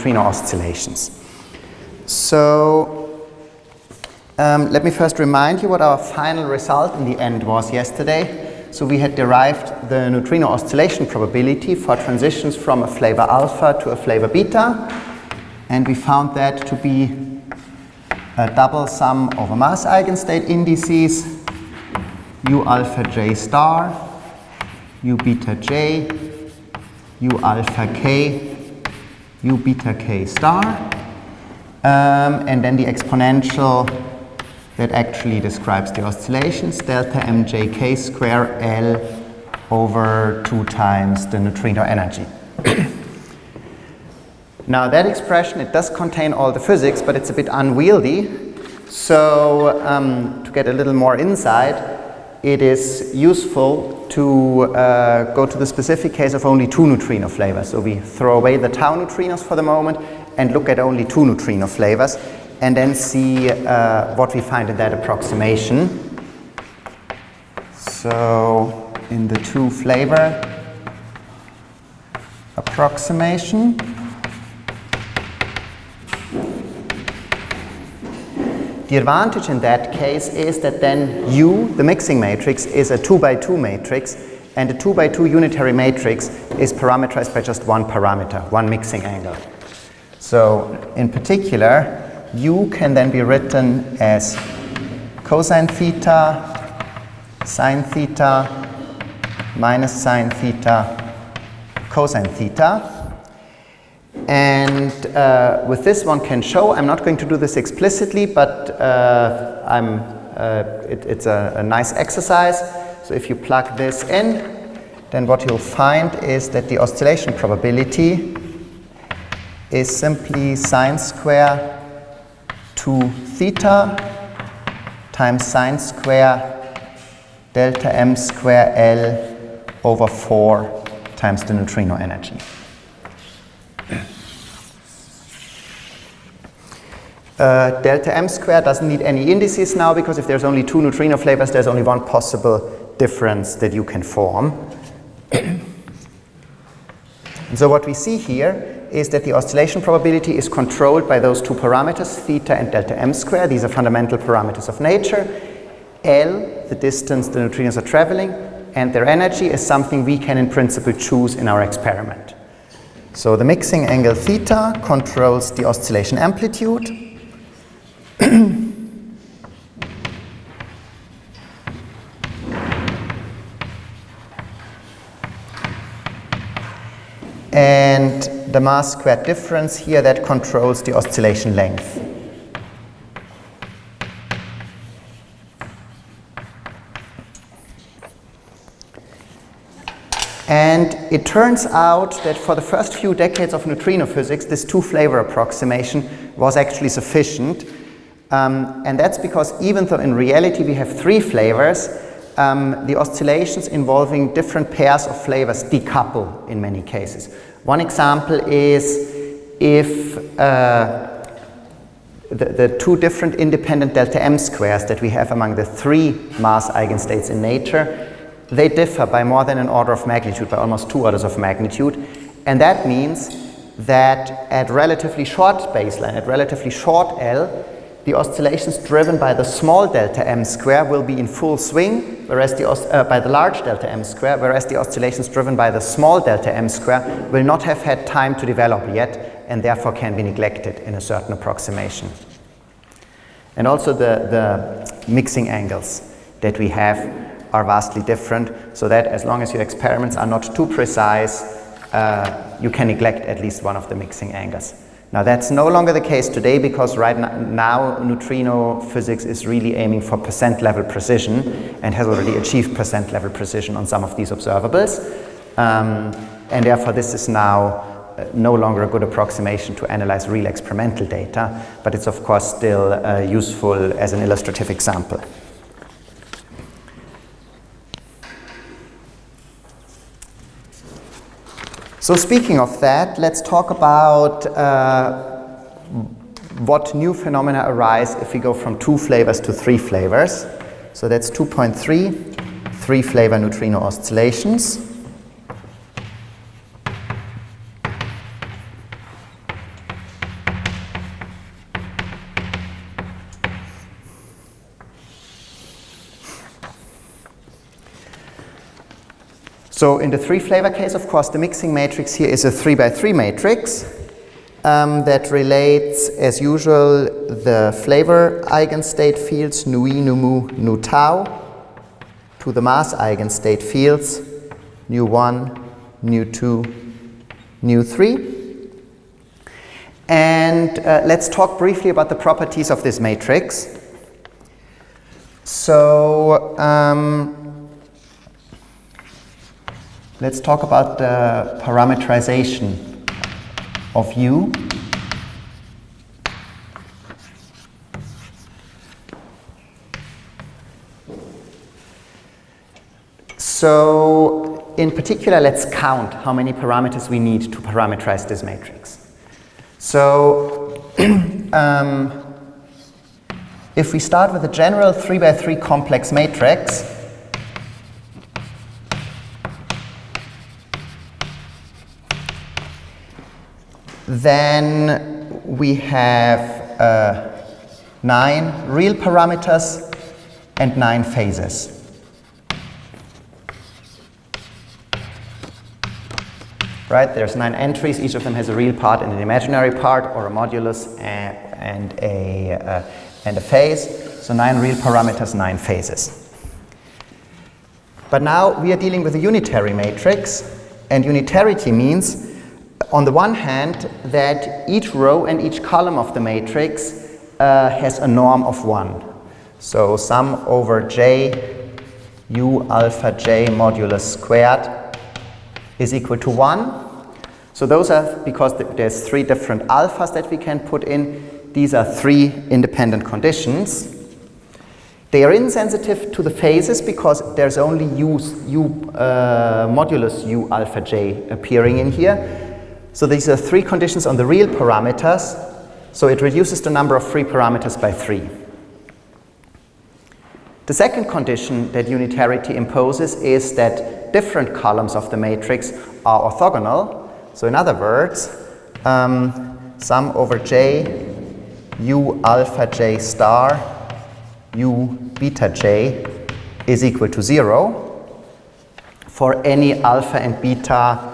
neutrino oscillations. So let me first remind you what our final result in the end was yesterday. So we had derived the neutrino oscillation probability for transitions from a flavor alpha to a flavor beta, and we found that to be a double sum over mass eigenstate indices u alpha j star, u beta j, u alpha k, u beta k star, and then the exponential that actually describes the oscillations, delta mjk square L over 2 times the neutrino energy. Now that expression, it does contain all the physics, but it's a bit unwieldy. So to get a little more insight, it is useful to go to the specific case of only 2 neutrino flavors. So we throw away the tau neutrinos for the moment and look at only 2 neutrino flavors, and then see what we find in that approximation. So in the 2 flavor approximation, the advantage in that case is that then U, the mixing matrix, is a 2 by 2 matrix, and a 2 by 2 unitary matrix is parameterized by just one parameter, one mixing angle. So in particular, U can then be written as cosine theta, sine theta, minus sine theta, cosine theta. And with this one can show, I'm not going to do this explicitly, but it's a nice exercise. So if you plug this in, then what you'll find is that the oscillation probability is simply sine square 2 theta times sine square delta m square L over 4 times the neutrino energy. Delta m square doesn't need any indices now, because if there's only 2 neutrino flavors, there's only one possible difference that you can form. And so what we see here is that the oscillation probability is controlled by those 2 parameters, theta and delta m square. These are fundamental parameters of nature. L, the distance the neutrinos are traveling, and their energy is something we can in principle choose in our experiment. So the mixing angle theta controls the oscillation amplitude. And the mass squared difference here, that controls the oscillation length. And it turns out that for the first few decades of neutrino physics, this 2 flavor approximation was actually sufficient. And that's because even though in reality we have 3 flavors, the oscillations involving different pairs of flavors decouple in many cases. One example is if the 2 different independent delta m squares that we have among the 3 mass eigenstates in nature, they differ by more than an order of magnitude, by almost 2 orders of magnitude. And that means that at relatively short baseline, at relatively short L, the oscillations driven by the small delta m square will be in full swing, whereas by the large delta m square, whereas the oscillations driven by the small delta m square will not have had time to develop yet, and therefore can be neglected in a certain approximation. And also the mixing angles that we have are vastly different, so that as long as your experiments are not too precise, you can neglect at least one of the mixing angles. Now that's no longer the case today, because right now neutrino physics is really aiming for percent level precision and has already achieved percent level precision on some of these observables. And therefore this is now no longer a good approximation to analyze real experimental data, but it's of course still useful as an illustrative example. So speaking of that, let's talk about what new phenomena arise if we go from 2 flavors to 3 flavors. So that's 2.3, 3 flavor neutrino oscillations. So in the 3-flavor case, of course, the mixing matrix here is a 3x3 matrix that relates, as usual, the flavor eigenstate fields nu i, nu mu, nu tau to the mass eigenstate fields nu 1, nu 2, nu 3. And let's talk briefly about the properties of this matrix. So let's talk about the parameterization of U. So in particular, let's count how many parameters we need to parameterize this matrix. So if we start with a general 3x3 complex matrix, then we have 9 real parameters and 9 phases. Right? There's 9 entries, each of them has a real part and an imaginary part, or a modulus and a phase. So 9 real parameters, 9 phases. But now we are dealing with a unitary matrix, and unitarity means, on the one hand, that each row and each column of the matrix has a norm of 1. So sum over j u alpha j modulus squared is equal to 1. So those are, because there's 3 different alphas that we can put in, these are 3 independent conditions. They are insensitive to the phases because there's only modulus u alpha j appearing in here. So these are 3 conditions on the real parameters, so it reduces the number of free parameters by 3. The second condition that unitarity imposes is that different columns of the matrix are orthogonal. So in other words, sum over j u alpha j star u beta j is equal to 0 for any alpha and beta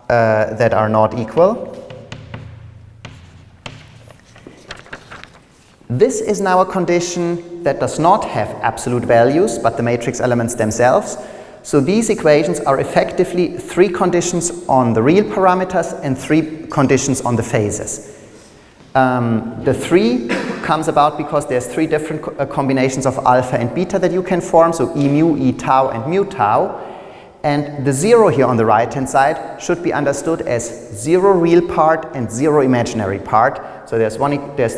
that are not equal. This is now a condition that does not have absolute values, but the matrix elements themselves. So these equations are effectively 3 conditions on the real parameters and 3 conditions on the phases. The 3 comes about because there's 3 different combinations of alpha and beta that you can form, so e mu, e tau, and mu tau. And the 0 here on the right-hand side should be understood as 0 real part and 0 imaginary part. So there's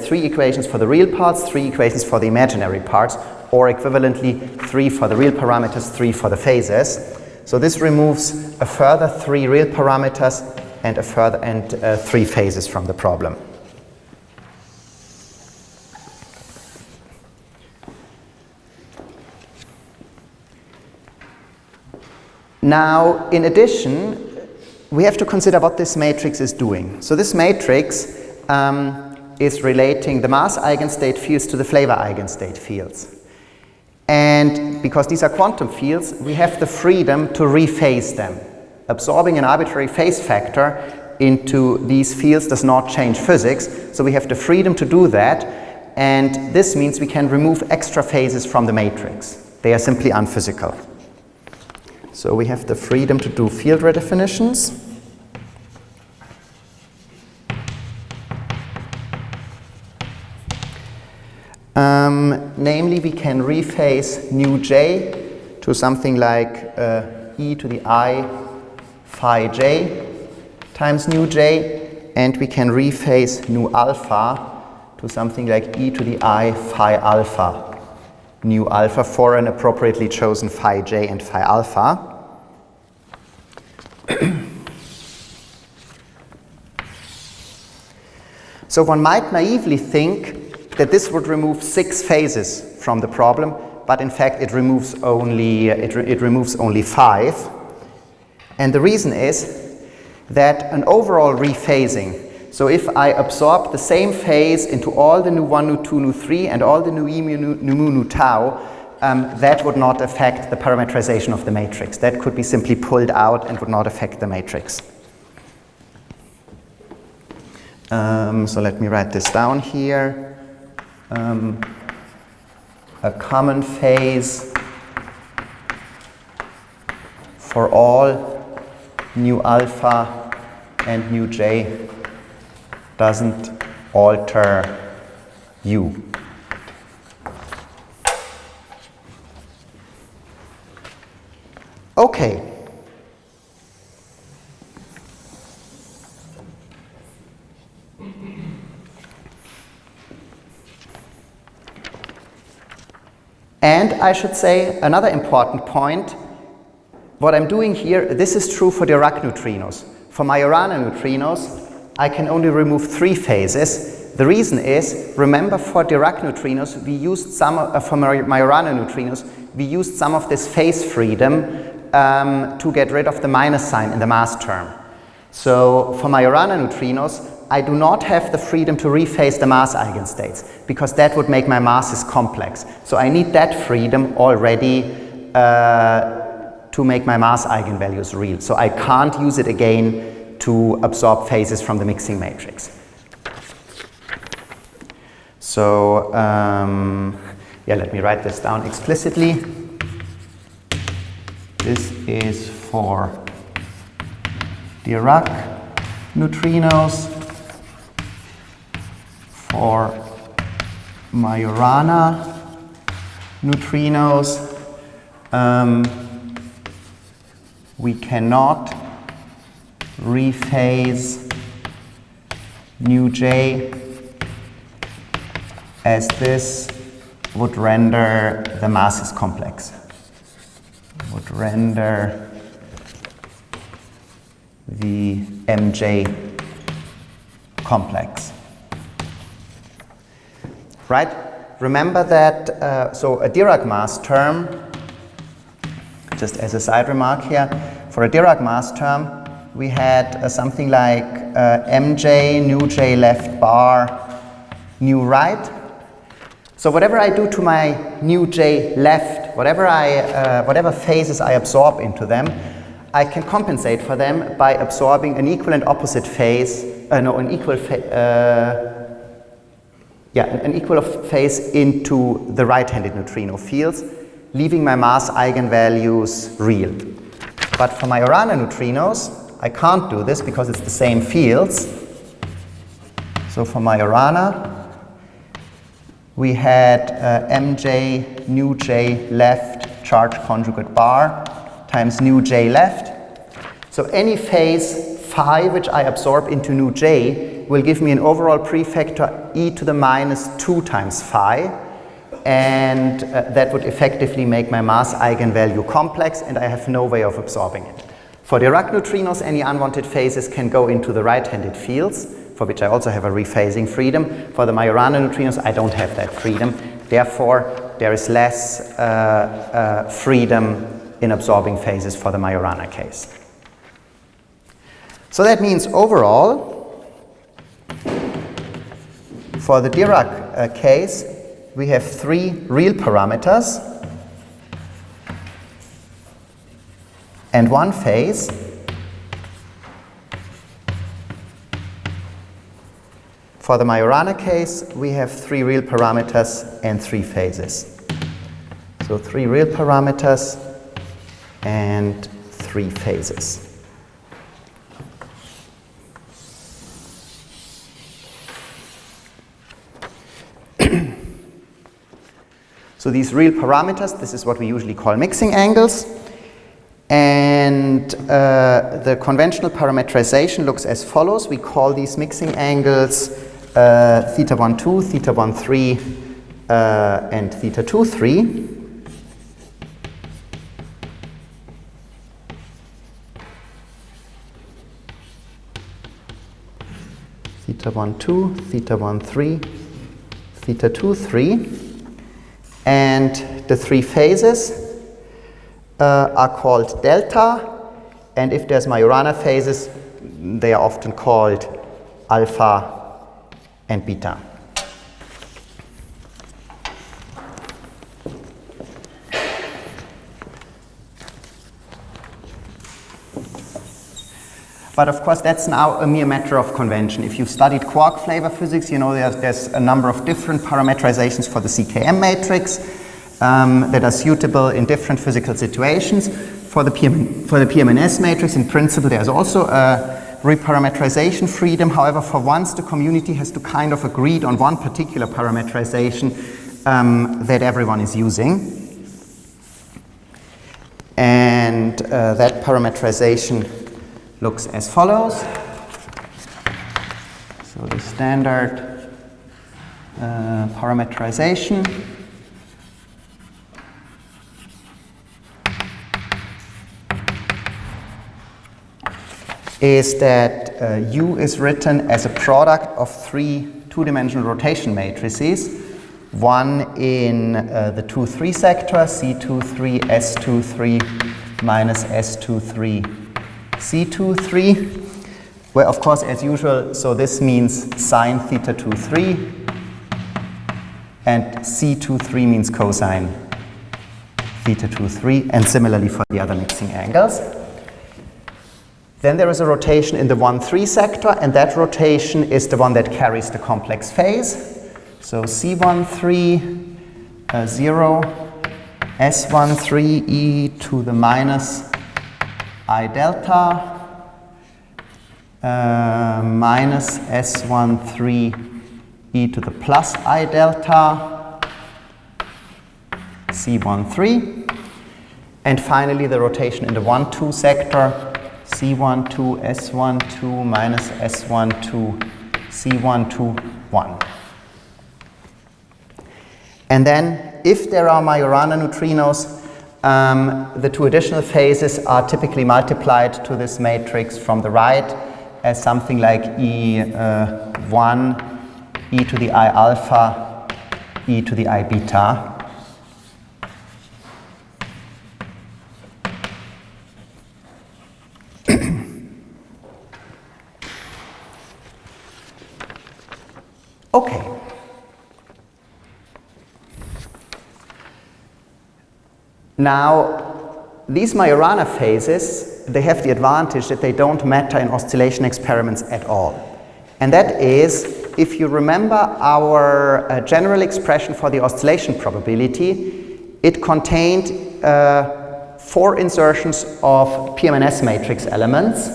3 equations for the real parts, 3 equations for the imaginary parts, or equivalently 3 for the real parameters, 3 for the phases. So this removes a further 3 real parameters and 3 phases from the problem. Now, in addition, we have to consider what this matrix is doing. So this matrix is relating the mass eigenstate fields to the flavor eigenstate fields. And because these are quantum fields, we have the freedom to rephase them. Absorbing an arbitrary phase factor into these fields does not change physics, so we have the freedom to do that, and this means we can remove extra phases from the matrix. They are simply unphysical. So we have the freedom to do field redefinitions. Namely, we can rephase nu j to something like e to the I phi j times nu j, and we can rephase nu alpha to something like e to the I phi alpha nu alpha for an appropriately chosen phi j and phi alpha. So one might naively think that this would remove 6 phases from the problem, but in fact it removes only 5. And the reason is that an overall rephasing, so if I absorb the same phase into all the nu 1, nu 2, nu 3 and all the nu e, nu mu, nu tau, that would not affect the parametrization of the matrix. That could be simply pulled out and would not affect the matrix. So let me write this down here. A common phase for all nu alpha and nu j doesn't alter u. Okay. And I should say another important point, what I'm doing here, this is true for Dirac neutrinos. For Majorana neutrinos, I can only remove 3 phases. The reason is, remember for Dirac neutrinos, we used some, for Majorana neutrinos, we used some of this phase freedom to get rid of the minus sign in the mass term. So for Majorana neutrinos, I do not have the freedom to rephase the mass eigenstates, because that would make my masses complex. So I need that freedom already to make my mass eigenvalues real. So I can't use it again to absorb phases from the mixing matrix. So yeah, let me write this down explicitly. This is for Dirac neutrinos. For Majorana neutrinos, we cannot rephase nu j, as this would render the masses complex. Would render the mj complex. Right? Remember that, so a Dirac mass term, just as a side remark here, for a Dirac mass term, we had something like mj, nu j left bar, nu right. So whatever I do to my nu j left, whatever phases I absorb into them, I can compensate for them by absorbing an equal and opposite phase, an equal phase into the right-handed neutrino fields, leaving my mass eigenvalues real. But for Majorana neutrinos, I can't do this because it's the same fields. So for Majorana, we had mj nu j left charge conjugate bar times nu j left. So any phase phi which I absorb into nu j will give me an overall prefactor e to the minus 2 times phi, and that would effectively make my mass eigenvalue complex, and I have no way of absorbing it. For Dirac neutrinos, any unwanted phases can go into the right-handed fields, for which I also have a rephasing freedom. For the Majorana neutrinos, I don't have that freedom. Therefore, there is less freedom in absorbing phases for the Majorana case. So that means overall, for the Dirac case, we have 3 real parameters and 1 phase. For the Majorana case, we have 3 real parameters and 3 phases. So 3 real parameters and 3 phases. So these real parameters, this is what we usually call mixing angles. And the conventional parametrization looks as follows. We call these mixing angles theta 1, 2, theta 1, 3, and theta 2, 3. Theta 1, 2, theta 1, 3, theta 2, 3. And the 3 phases are called delta, and if there's Majorana phases, they are often called alpha and beta. But of course, that's now a mere matter of convention. If you've studied quark flavor physics, you know there's a number of different parameterizations for the CKM matrix that are suitable in different physical situations. For the PMNS matrix, in principle, there's also a reparameterization freedom. However, for once, the community has to kind of agree on one particular parameterization that everyone is using. And that parameterization looks as follows. So the standard parameterization is that U is written as a product of three two-dimensional rotation matrices, one in the 2-3 sector, C23, S23 minus S23, C23, where of course as usual, so this means sine theta 23 and C23 means cosine theta 23, and similarly for the other mixing angles. Then there is a rotation in the 1-3 sector, and that rotation is the one that carries the complex phase. So C13, 0, S13 e to the minus I delta, minus S13 e to the plus I delta, C13. And finally the rotation in the 1-2 sector, C12, S12 minus S12, C12, 1. And then, if there are Majorana neutrinos, the two additional phases are typically multiplied to this matrix from the right as something like E1, e to the I alpha, e to the I beta. Okay. Now, these Majorana phases, they have the advantage that they don't matter in oscillation experiments at all. And that is, if you remember our general expression for the oscillation probability, it contained 4 insertions of PMNS matrix elements.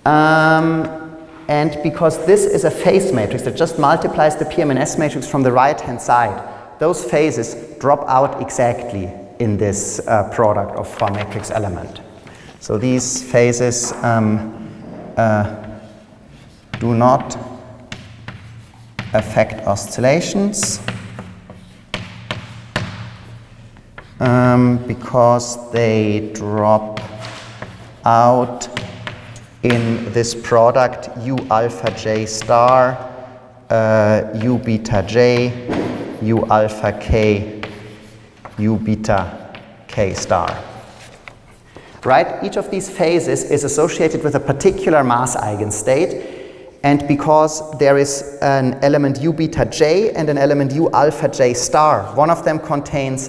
And because this is a phase matrix that just multiplies the PMNS matrix from the right-hand side, those phases drop out exactly in this product of 4 matrix element. So these phases do not affect oscillations because they drop out in this product U alpha j star, U beta j, U alpha k, U beta k star. Right? Each of these phases is associated with a particular mass eigenstate, and because there is an element U beta j and an element U alpha j star, one of them contains,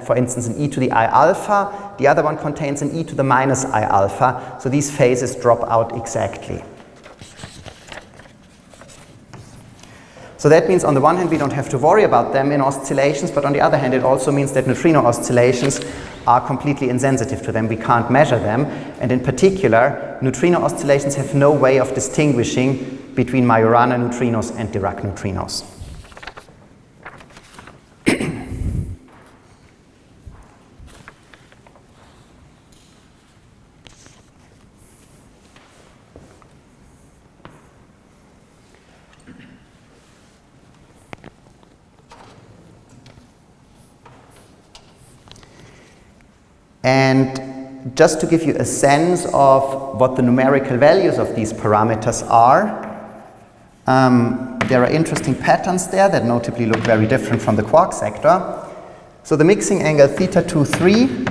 for instance, an e to the I alpha, the other one contains an e to the minus I alpha, so these phases drop out exactly. So that means on the one hand we don't have to worry about them in oscillations, but on the other hand it also means that neutrino oscillations are completely insensitive to them. We can't measure them, and in particular neutrino oscillations have no way of distinguishing between Majorana neutrinos and Dirac neutrinos. And just to give you a sense of what the numerical values of these parameters are, there are interesting patterns there that notably look very different from the quark sector. So the mixing angle theta 23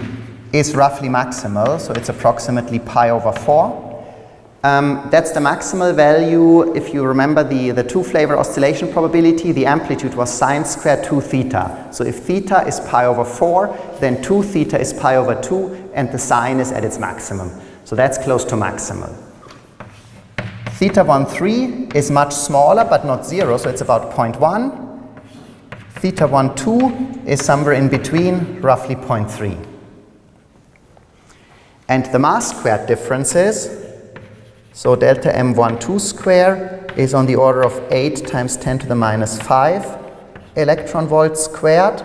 is roughly maximal, so it's approximately pi over 4. That's the maximal value. If you remember the two-flavor oscillation probability, the amplitude was sine squared 2 theta. So if theta is pi over 4, then 2 theta is pi over 2, and the sine is at its maximum. So that's close to maximal. Theta 1,3 is much smaller, but not 0, so it's about 0.1. Theta 1,2 is somewhere in between, roughly 0.3. And the mass squared differences, so delta M12 square is on the order of 8 times 10 to the minus 5 electron volts squared,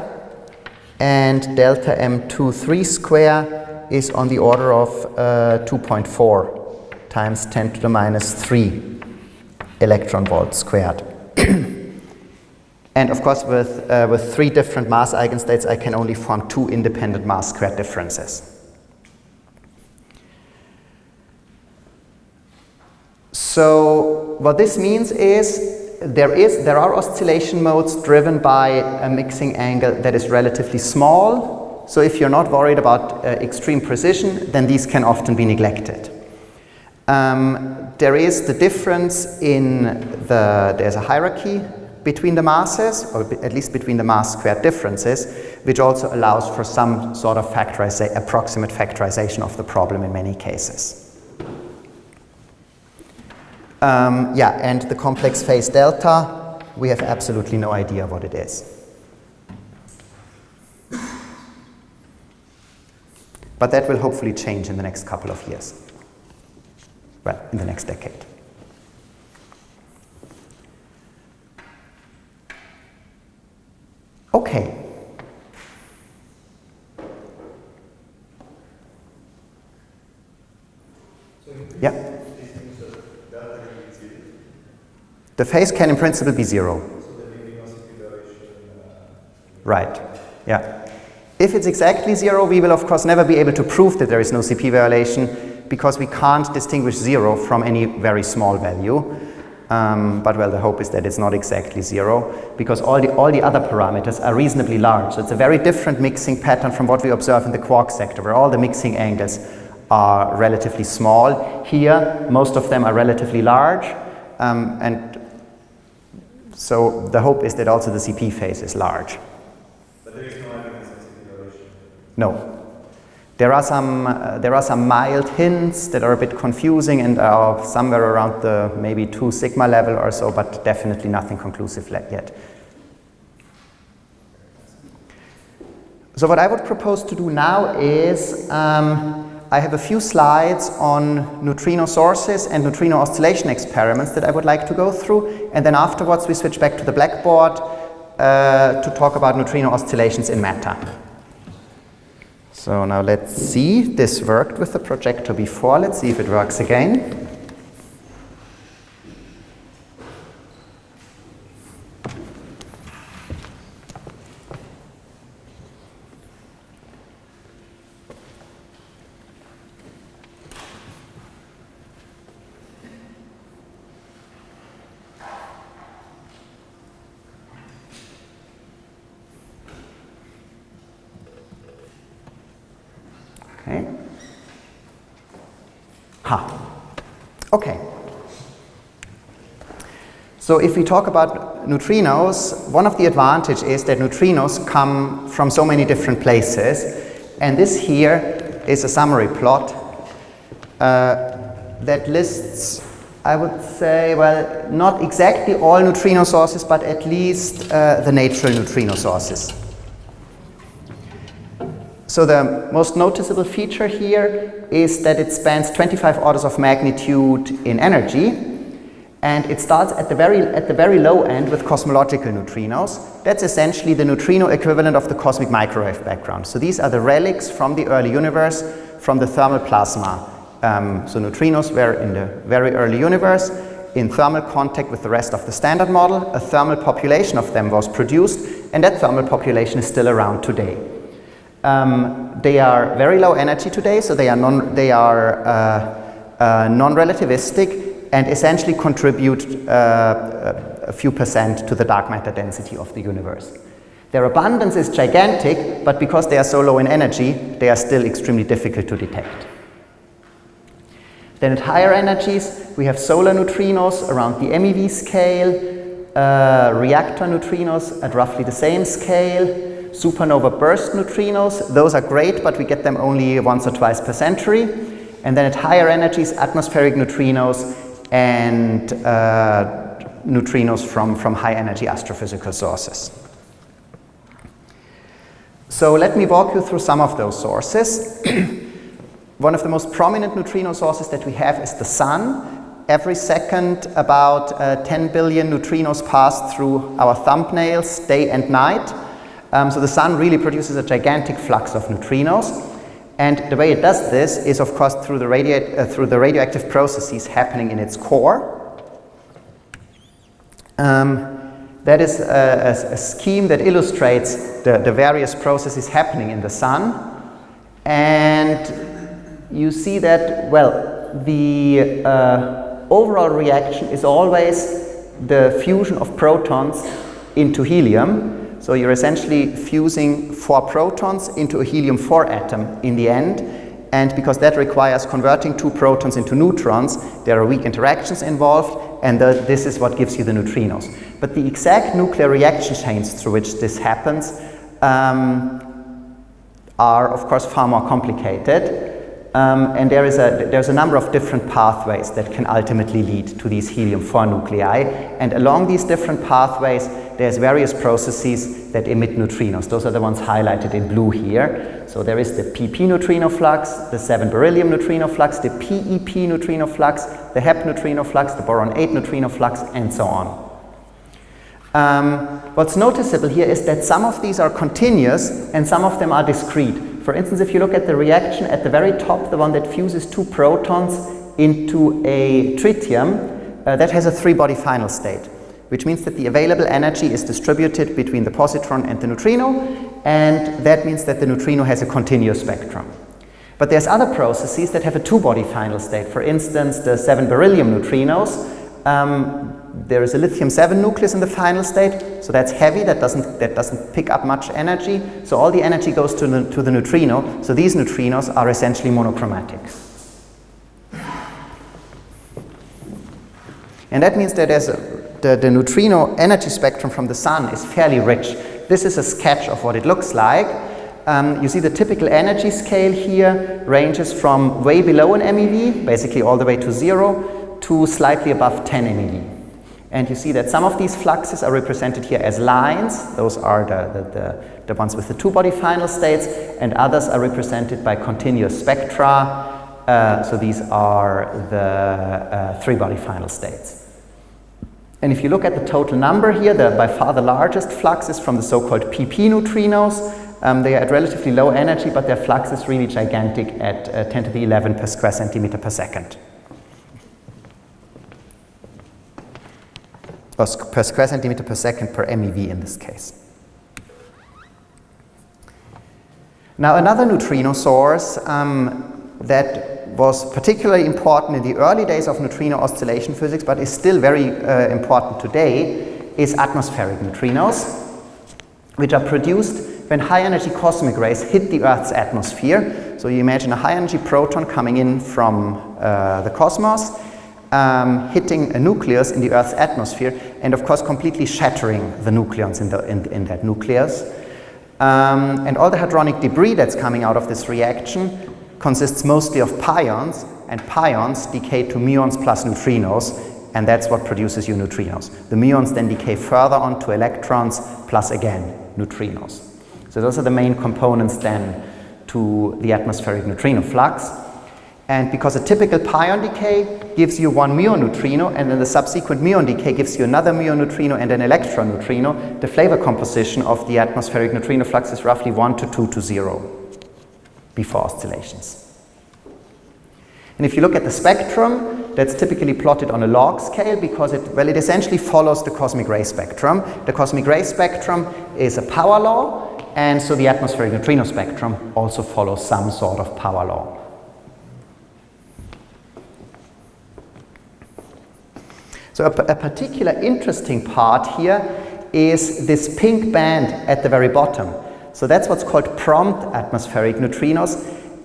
and delta M23 square is on the order of 2.4 times 10 to the minus 3 electron volts squared. And of course, with 3 different mass eigenstates, I can only form 2 independent mass squared differences. So what this means is there are oscillation modes driven by a mixing angle that is relatively small. So if you're not worried about extreme precision, then these can often be neglected. There is the difference in there's a hierarchy between the masses, or at least between the mass squared differences, which also allows for some sort of approximate factorization of the problem in many cases. And the complex phase delta, we have absolutely no idea what it is. But that will hopefully change in the next couple of years. Well, in the next decade. Okay. Yeah. The phase can in principle be 0. Right. Yeah. If it's exactly 0, we will of course never be able to prove that there is no CP violation, because we can't distinguish 0 from any very small value. But well, the hope is that it's not exactly 0, because all the other parameters are reasonably large. So it's a very different mixing pattern from what we observe in the quark sector, where all the mixing angles are relatively small. Here, most of them are relatively large, and so the hope is that also the CP phase is large. But there is no evidence of CP violation? No. There are some mild hints that are a bit confusing and are somewhere around the maybe 2 sigma level or so, but definitely nothing conclusive yet. So what I would propose to do now is I have a few slides on neutrino sources and neutrino oscillation experiments that I would like to go through, and then afterwards we switch back to the blackboard to talk about neutrino oscillations in matter. So now let's see, this worked with the projector before, let's see if it works again. Okay. So if we talk about neutrinos, one of the advantages is that neutrinos come from so many different places, and this here is a summary plot that lists, I would say, well, not exactly all neutrino sources, but at least the natural neutrino sources. So the most noticeable feature here is that it spans 25 orders of magnitude in energy, and it starts at the very low end with cosmological neutrinos. That's essentially the neutrino equivalent of the cosmic microwave background. So these are the relics from the early universe, from the thermal plasma. So neutrinos were in the very early universe in thermal contact with the rest of the standard model. A thermal population of them was produced, and that thermal population is still around today. They are very low energy today, so they are non-relativistic and essentially contribute a few percent to the dark matter density of the universe. Their abundance is gigantic, but because they are so low in energy, they are still extremely difficult to detect. Then at higher energies, we have solar neutrinos around the MeV scale, reactor neutrinos at roughly the same scale, supernova burst neutrinos. Those are great, but we get them only once or twice per century. And then at higher energies, atmospheric neutrinos and neutrinos from high energy astrophysical sources. So let me walk you through some of those sources. One of the most prominent neutrino sources that we have is the Sun. Every second, about 10 billion neutrinos pass through our thumbnails day and night. So the Sun really produces a gigantic flux of neutrinos. And the way it does this is, of course, through the radioactive processes happening in its core. That is a scheme that illustrates the various processes happening in the Sun. And you see that, well, the overall reaction is always the fusion of protons into helium. So you're essentially fusing 4 protons into a helium-4 atom in the end. And because that requires converting 2 protons into neutrons, there are weak interactions involved, and this is what gives you the neutrinos. But the exact nuclear reaction chains through which this happens are, of course, far more complicated. And there's a number of different pathways that can ultimately lead to these helium-4 nuclei. And along these different pathways, there's various processes that emit neutrinos. Those are the ones highlighted in blue here. So there is the PP neutrino flux, the 7 beryllium neutrino flux, the PEP neutrino flux, the HEP neutrino flux, the boron 8 neutrino flux, and so on. What's noticeable here is that some of these are continuous and some of them are discrete. For instance, if you look at the reaction at the very top, the one that fuses 2 protons into a tritium, that has a 3-body final state, which means that the available energy is distributed between the positron and the neutrino, and that means that the neutrino has a continuous spectrum. But there's other processes that have a 2-body final state. For instance, the 7 beryllium neutrinos, there is a lithium-7 nucleus in the final state, so that's heavy, that doesn't pick up much energy, so all the energy goes to the neutrino, so these neutrinos are essentially monochromatic. And that means that the neutrino energy spectrum from the Sun is fairly rich. This is a sketch of what it looks like. You see the typical energy scale here ranges from way below an MeV, basically all the way to 0, to slightly above 10 MeV. And you see that some of these fluxes are represented here as lines. Those are the ones with the 2-body final states, and others are represented by continuous spectra. So these are the 3-body final states. And if you look at the total number here, by far the largest flux is from the so-called PP neutrinos. They are at relatively low energy, but their flux is really gigantic at 10 to the 11 per square centimeter per second. Or per square centimeter per second per MeV in this case. Now another neutrino source that was particularly important in the early days of neutrino oscillation physics, but is still very important today, is atmospheric neutrinos, which are produced when high energy cosmic rays hit the Earth's atmosphere. So you imagine a high energy proton coming in from the cosmos, hitting a nucleus in the Earth's atmosphere, and of course completely shattering the nucleons in that nucleus. And all the hadronic debris that's coming out of this reaction consists mostly of pions, and pions decay to muons plus neutrinos, and that's what produces your neutrinos. The muons then decay further on to electrons plus again neutrinos. So those are the main components then to the atmospheric neutrino flux. And because a typical pion decay gives you 1 muon neutrino, and then the subsequent muon decay gives you another muon neutrino and an electron neutrino, the flavor composition of the atmospheric neutrino flux is roughly 1 to 2 to 0 before oscillations. And if you look at the spectrum, that's typically plotted on a log scale because it essentially follows the cosmic ray spectrum. The cosmic ray spectrum is a power law, and so the atmospheric neutrino spectrum also follows some sort of power law. So a particular interesting part here is this pink band at the very bottom. So that's what's called prompt atmospheric neutrinos,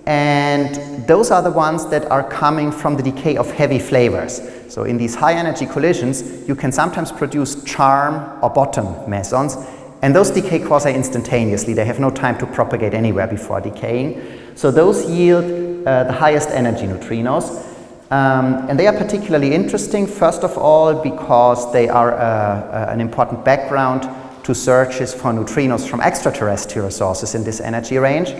and those are the ones that are coming from the decay of heavy flavors. So in these high energy collisions, you can sometimes produce charm or bottom mesons, and those decay quasi-instantaneously. They have no time to propagate anywhere before decaying. So those yield the highest energy neutrinos. And they are particularly interesting, first of all, because they are an important background to searches for neutrinos from extraterrestrial sources in this energy range,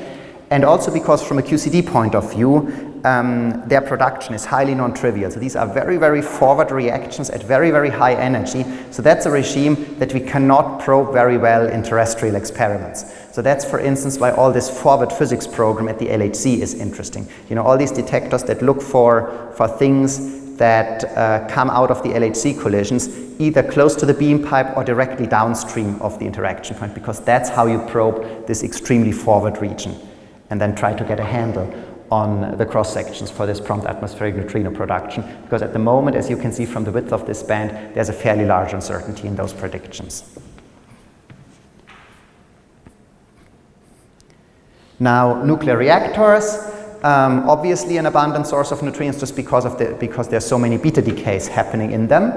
and also because from a QCD point of view, their production is highly non-trivial. So these are very, very forward reactions at very, very high energy. So that's a regime that we cannot probe very well in terrestrial experiments. So that's, for instance, why all this forward physics program at the LHC is interesting. You know, all these detectors that look for things that come out of the LHC collisions, either close to the beam pipe or directly downstream of the interaction point, because that's how you probe this extremely forward region, and then try to get a handle on the cross-sections for this prompt atmospheric neutrino production, because at the moment, as you can see from the width of this band, there's a fairly large uncertainty in those predictions. Now, nuclear reactors, obviously an abundant source of neutrinos just because there's so many beta decays happening in them.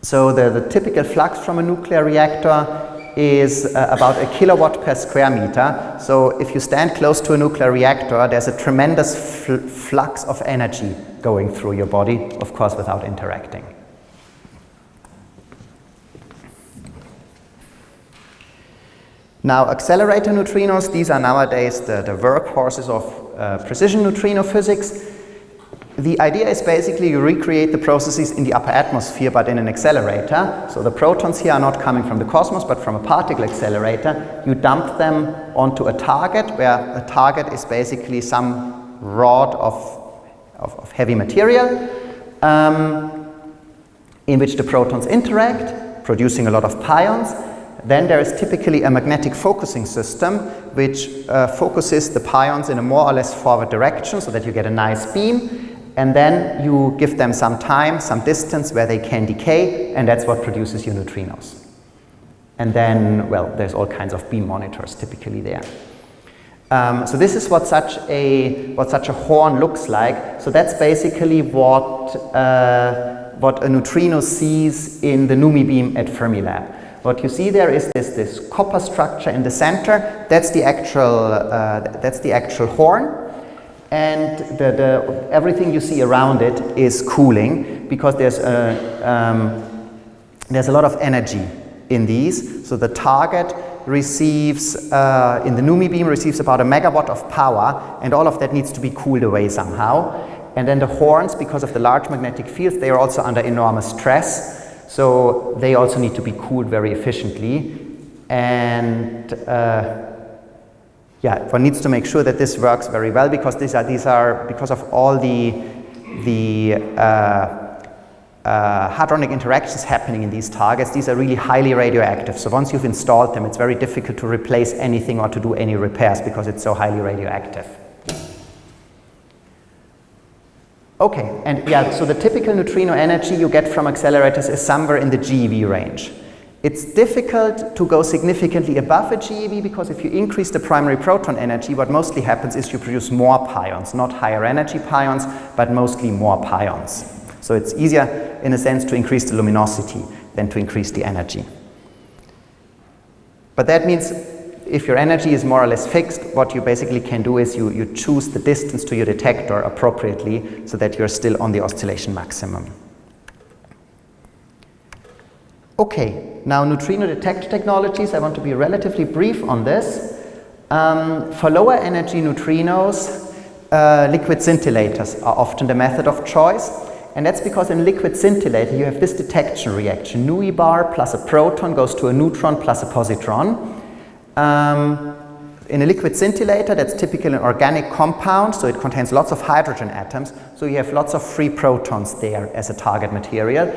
So the typical flux from a nuclear reactor is about 1 kilowatt per square meter. So if you stand close to a nuclear reactor, there's a tremendous flux of energy going through your body, of course without interacting. Now, accelerator neutrinos, these are nowadays the workhorses of precision neutrino physics. The idea is basically you recreate the processes in the upper atmosphere, but in an accelerator. So the protons here are not coming from the cosmos, but from a particle accelerator. You dump them onto a target, where a target is basically some rod of heavy material, in which the protons interact, producing a lot of pions. Then there is typically a magnetic focusing system, which focuses the pions in a more or less forward direction so that you get a nice beam. And then you give them some time, some distance where they can decay, and that's what produces your neutrinos. And then, well, there's all kinds of beam monitors typically there. So this is what such a horn looks like. So that's basically what a neutrino sees in the NUMI beam at Fermilab. What you see there is this copper structure in the center. That's the actual horn. And everything you see around it is cooling, because there's a lot of energy in these. So the target receives, in the NUMI beam, receives about 1 megawatt of power, and all of that needs to be cooled away somehow. And then the horns, because of the large magnetic fields, they are also under enormous stress. So they also need to be cooled very efficiently. And yeah, one needs to make sure that this works very well, because these are because of all the hadronic interactions happening in these targets. These are really highly radioactive. So once you've installed them, it's very difficult to replace anything or to do any repairs, because it's so highly radioactive. Okay, and yeah, so the typical neutrino energy you get from accelerators is somewhere in the GeV range. It's difficult to go significantly above a GeV, because if you increase the primary proton energy, what mostly happens is you produce more pions, not higher energy pions, but mostly more pions. So it's easier, in a sense, to increase the luminosity than to increase the energy. But that means if your energy is more or less fixed, what you basically can do is you choose the distance to your detector appropriately so that you're still on the oscillation maximum. Okay, now neutrino detector technologies, I want to be relatively brief on this. For lower energy neutrinos, liquid scintillators are often the method of choice. And that's because in liquid scintillator you have this detection reaction. NUI bar plus a proton goes to a neutron plus a positron. In a liquid scintillator, that's typically an organic compound, so it contains lots of hydrogen atoms. So you have lots of free protons there as a target material.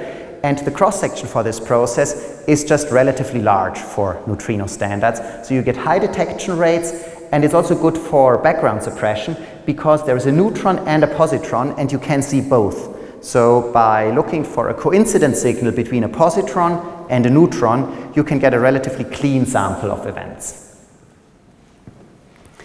And the cross-section for this process is just relatively large for neutrino standards. So you get high detection rates, and it's also good for background suppression because there is a neutron and a positron, and you can see both. So by looking for a coincident signal between a positron and a neutron, you can get a relatively clean sample of events.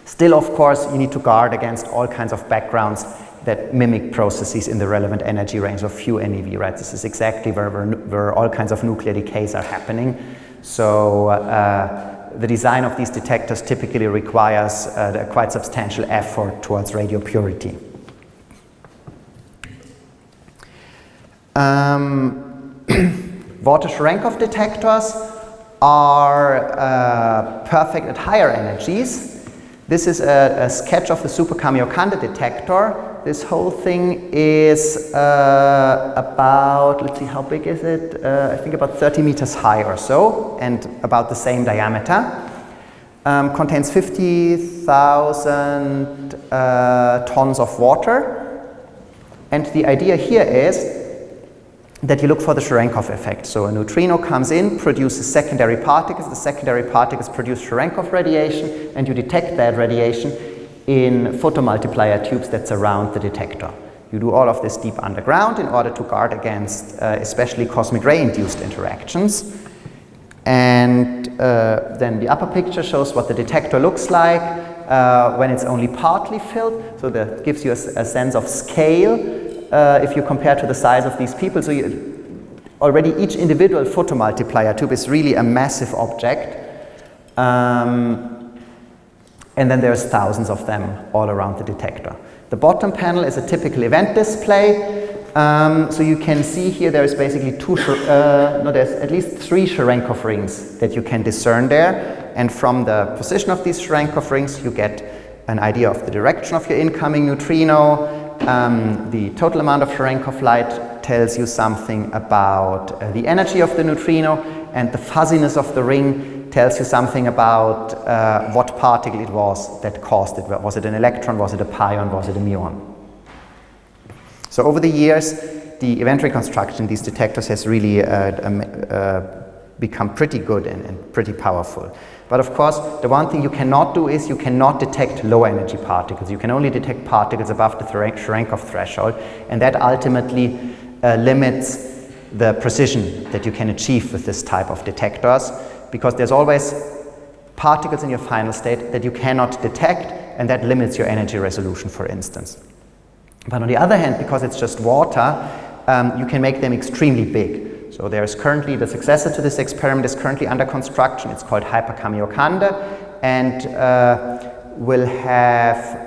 Still, of course, you need to guard against all kinds of backgrounds that mimic processes in the relevant energy range of few MeV, right? This is exactly where all kinds of nuclear decays are happening. So the design of these detectors typically requires a quite substantial effort towards radio purity. Walter-Cherenkov detectors are perfect at higher energies. This is a sketch of the Super Kamiokande detector. This whole thing is about, let's see, how big is it? I think about 30 meters high or so, and about the same diameter. Contains 50,000 tons of water. And the idea here is that you look for the Cherenkov effect. So a neutrino comes in, produces secondary particles. The secondary particles produce Cherenkov radiation, and you detect that radiation in photomultiplier tubes that surround the detector. You do all of this deep underground in order to guard against especially cosmic ray-induced interactions. And then the upper picture shows what the detector looks like when it's only partly filled. So that gives you a sense of scale if you compare to the size of these people. So already each individual photomultiplier tube is really a massive object. And then there's thousands of them all around the detector. The bottom panel is a typical event display. So you can see here there is basically there's at least 3 Cherenkov rings that you can discern there. And from the position of these Cherenkov rings, you get an idea of the direction of your incoming neutrino. The total amount of Cherenkov light tells you something about the energy of the neutrino, and the fuzziness of the ring tells you something about what particle it was that caused it. Was it an electron? Was it a pion? Was it a muon? So over the years, the event reconstruction in these detectors has really become pretty good and pretty powerful. But of course, the one thing you cannot do is you cannot detect low energy particles. You can only detect particles above the Cherenkov threshold, and that ultimately limits the precision that you can achieve with this type of detectors, because there's always particles in your final state that you cannot detect, and that limits your energy resolution, for instance. But on the other hand, because it's just water, you can make them extremely big. So there's currently, the successor to this experiment is currently under construction. It's called Hyper Kamiokande, and will have,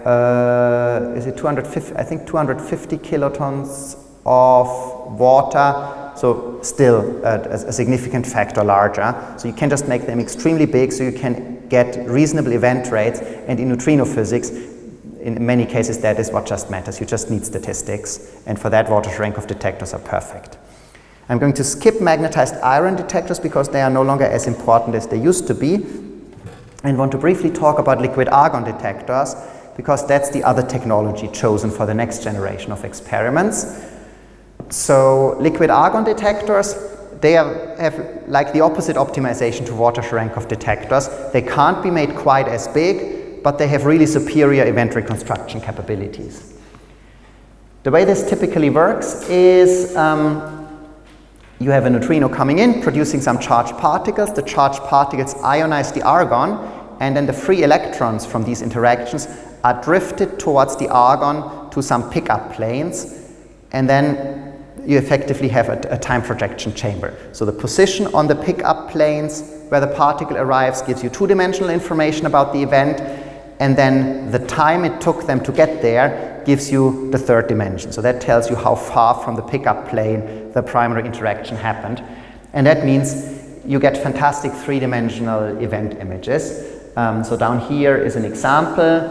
is it 250, I think 250 kilotons of water. So still a significant factor larger. So you can just make them extremely big, so you can get reasonable event rates. And in neutrino physics, in many cases, that is what just matters. You just need statistics. And for that, Walter-Cherenkov detectors are perfect. I'm going to skip magnetized iron detectors because they are no longer as important as they used to be, and want to briefly talk about liquid argon detectors, because that's the other technology chosen for the next generation of experiments. So liquid argon detectors, they have like the opposite optimization to Walter-Cherenkov detectors. They can't be made quite as big, but they have really superior event reconstruction capabilities. The way this typically works is you have a neutrino coming in, producing some charged particles. The charged particles ionize the argon, and then the free electrons from these interactions are drifted towards the argon to some pickup planes, and then you effectively have a time projection chamber. So the position on the pickup planes where the particle arrives gives you two-dimensional information about the event, and then the time it took them to get there gives you the third dimension. So that tells you how far from the pickup plane the primary interaction happened. And that means you get fantastic three-dimensional event images. So down here is an example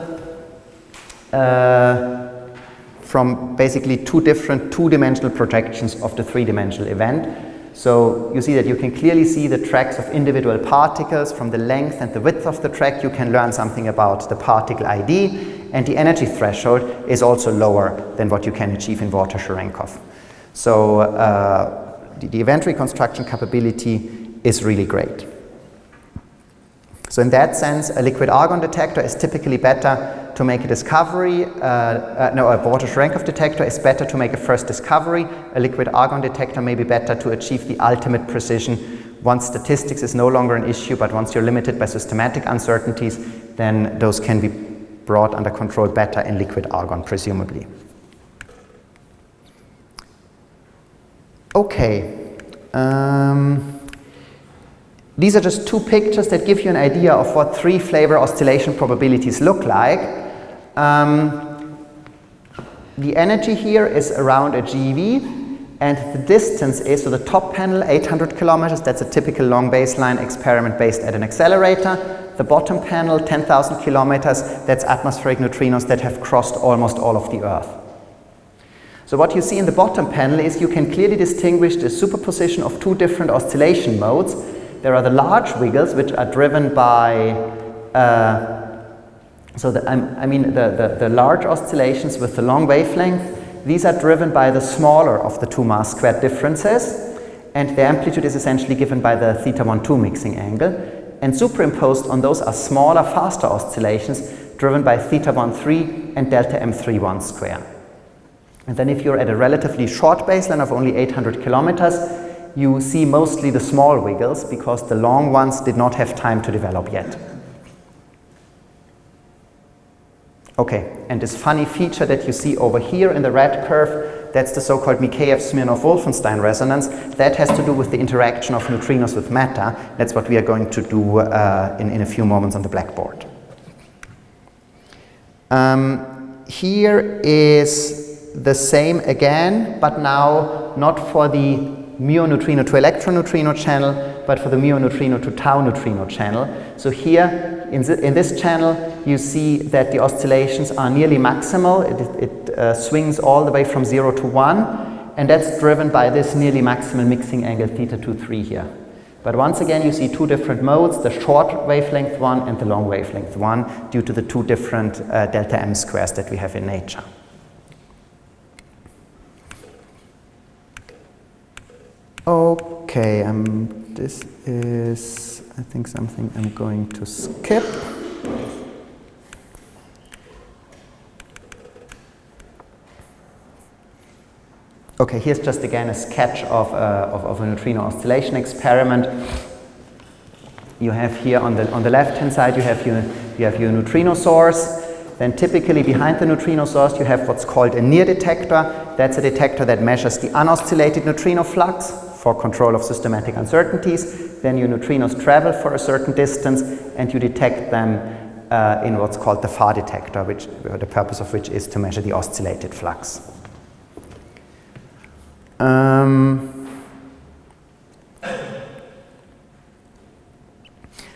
from basically two different two-dimensional projections of the three-dimensional event. So you see that you can clearly see the tracks of individual particles. From the length and the width of the track, you can learn something about the particle ID, and the energy threshold is also lower than what you can achieve in Walter-Cherenkov. So the event reconstruction capability is really great. So in that sense, a liquid argon detector is typically better to make a discovery. A Walter-Cherenkov detector is better to make a first discovery. A liquid argon detector may be better to achieve the ultimate precision once statistics is no longer an issue, but once you're limited by systematic uncertainties, then those can be brought under control better in liquid argon, presumably. These are just two pictures that give you an idea of what three flavor oscillation probabilities look like. The energy here is around a GeV, and the distance is, so the top panel, 800 kilometers, that's a typical long baseline experiment based at an accelerator. The bottom panel, 10,000 kilometers, that's atmospheric neutrinos that have crossed almost all of the Earth. So what you see in the bottom panel is you can clearly distinguish the superposition of two different oscillation modes. There are the large wiggles, which are driven by the large oscillations with the long wavelength. These are driven by the smaller of the two mass squared differences, and the amplitude is essentially given by the θ12 mixing angle. And superimposed on those are smaller, faster oscillations driven by θ13 and delta M31 square. And then if you're at a relatively short baseline of only 800 kilometers, you see mostly the small wiggles because the long ones did not have time to develop yet. Okay, and this funny feature that you see over here in the red curve, that's the so-called Mikheyev-Smirnov-Wolfenstein resonance. That has to do with the interaction of neutrinos with matter. That's what we are going to do in a few moments on the blackboard. Here is the same again, but now not for the mu neutrino to electron neutrino channel, but for the mu neutrino to tau neutrino channel. So here in this channel you see that the oscillations are nearly maximal. It swings all the way from 0 to 1, and that's driven by this nearly maximal mixing angle θ23 here. But once again you see two different modes, the short wavelength one and the long wavelength one, due to the two different delta m squares that we have in nature. Okay, this is, I think, something I'm going to skip. Okay, here's just again a sketch of a neutrino oscillation experiment. You have here on the left-hand side, you have your neutrino source. Then typically behind the neutrino source you have what's called a near detector. That's a detector that measures the unoscillated neutrino flux for control of systematic uncertainties. Then your neutrinos travel for a certain distance and you detect them in what's called the far detector, the purpose of which is to measure the oscillated flux.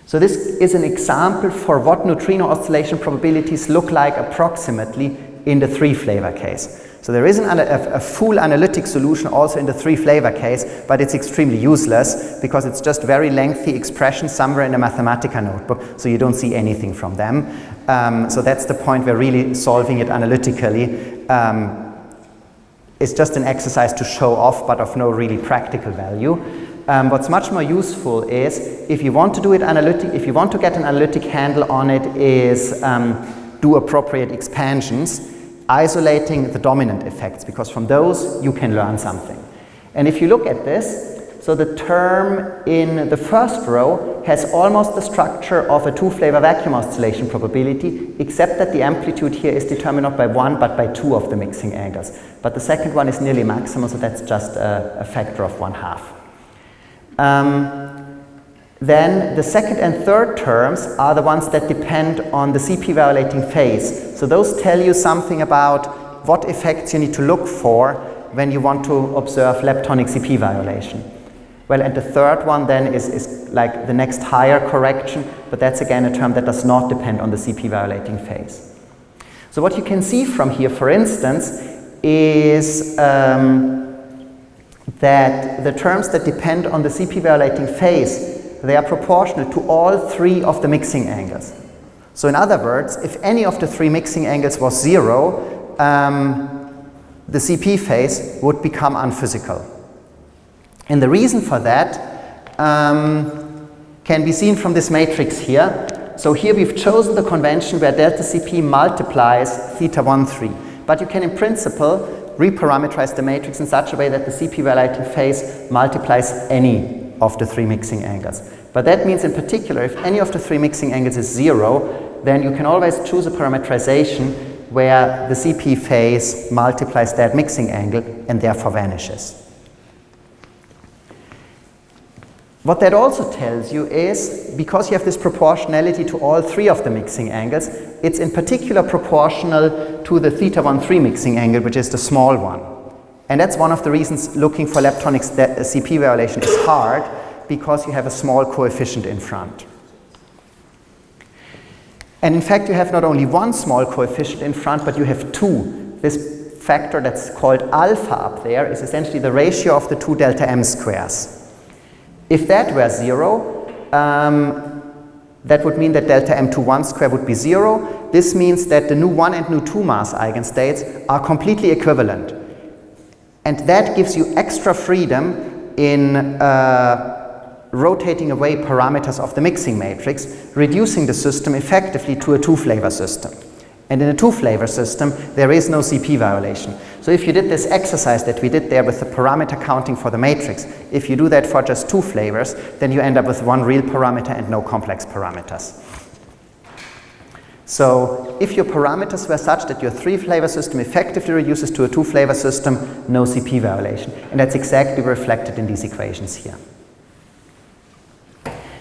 So this is an example for what neutrino oscillation probabilities look like approximately in the three flavor case. So there is a full analytic solution also in the three flavor case, but it's extremely useless because it's just very lengthy expressions somewhere in a Mathematica notebook, so you don't see anything from them. So that's the point where really solving it analytically is just an exercise to show off, but of no really practical value. What's much more useful is, if you want to do it analytic, if you want to get an analytic handle on it, is do appropriate expansions, isolating the dominant effects, because from those you can learn something. And if you look at this, so the term in the first row has almost the structure of a two-flavor vacuum oscillation probability, except that the amplitude here is determined not by one but by two of the mixing angles. But the second one is nearly maximal, so that's just a factor of 1/2. Then the second and third terms are the ones that depend on the CP violating phase. So those tell you something about what effects you need to look for when you want to observe leptonic CP violation. Well, and the third one then is like the next higher correction, but that's again a term that does not depend on the CP violating phase. So what you can see from here, for instance, is that the terms that depend on the CP violating phase, they are proportional to all three of the mixing angles. So in other words, if any of the three mixing angles was 0, the CP phase would become unphysical. And the reason for that can be seen from this matrix here. So here we've chosen the convention where delta CP multiplies θ13. But you can in principle reparameterize the matrix in such a way that the CP violating phase multiplies any of the three mixing angles. But that means in particular, if any of the three mixing angles is 0, then you can always choose a parameterization where the CP phase multiplies that mixing angle and therefore vanishes. What that also tells you is, because you have this proportionality to all three of the mixing angles, it's in particular proportional to the θ13 mixing angle, which is the small one. And that's one of the reasons looking for leptonic CP violation is hard, because you have a small coefficient in front. And in fact, you have not only one small coefficient in front, but you have two. This factor that's called alpha up there is essentially the ratio of the two delta m squares. If that were 0, that would mean that delta m21 square would be 0. This means that the nu1 and nu2 mass eigenstates are completely equivalent. And that gives you extra freedom in rotating away parameters of the mixing matrix, reducing the system effectively to a two-flavor system. And in a two-flavor system, there is no CP violation. So if you did this exercise that we did there with the parameter counting for the matrix, if you do that for just two flavors, then you end up with one real parameter and no complex parameters. So if your parameters were such that your three-flavor system effectively reduces to a two-flavor system, no CP violation. And that's exactly reflected in these equations here.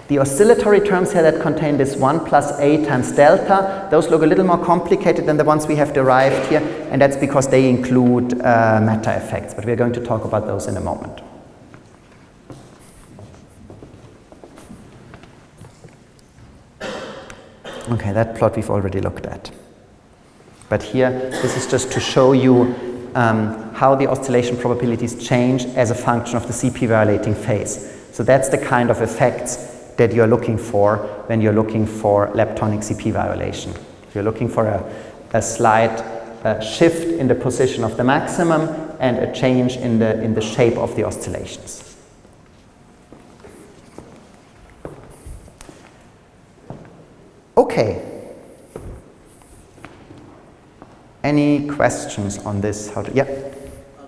The oscillatory terms here that contain this 1 plus A times delta, those look a little more complicated than the ones we have derived here, and that's because they include matter effects, but we're going to talk about those in a moment. Okay, that plot we've already looked at. But here, this is just to show you how the oscillation probabilities change as a function of the CP violating phase. So that's the kind of effects that you're looking for when you're looking for leptonic CP violation. You're looking for a slight shift in the position of the maximum and a change in the shape of the oscillations. Okay. Any questions on this?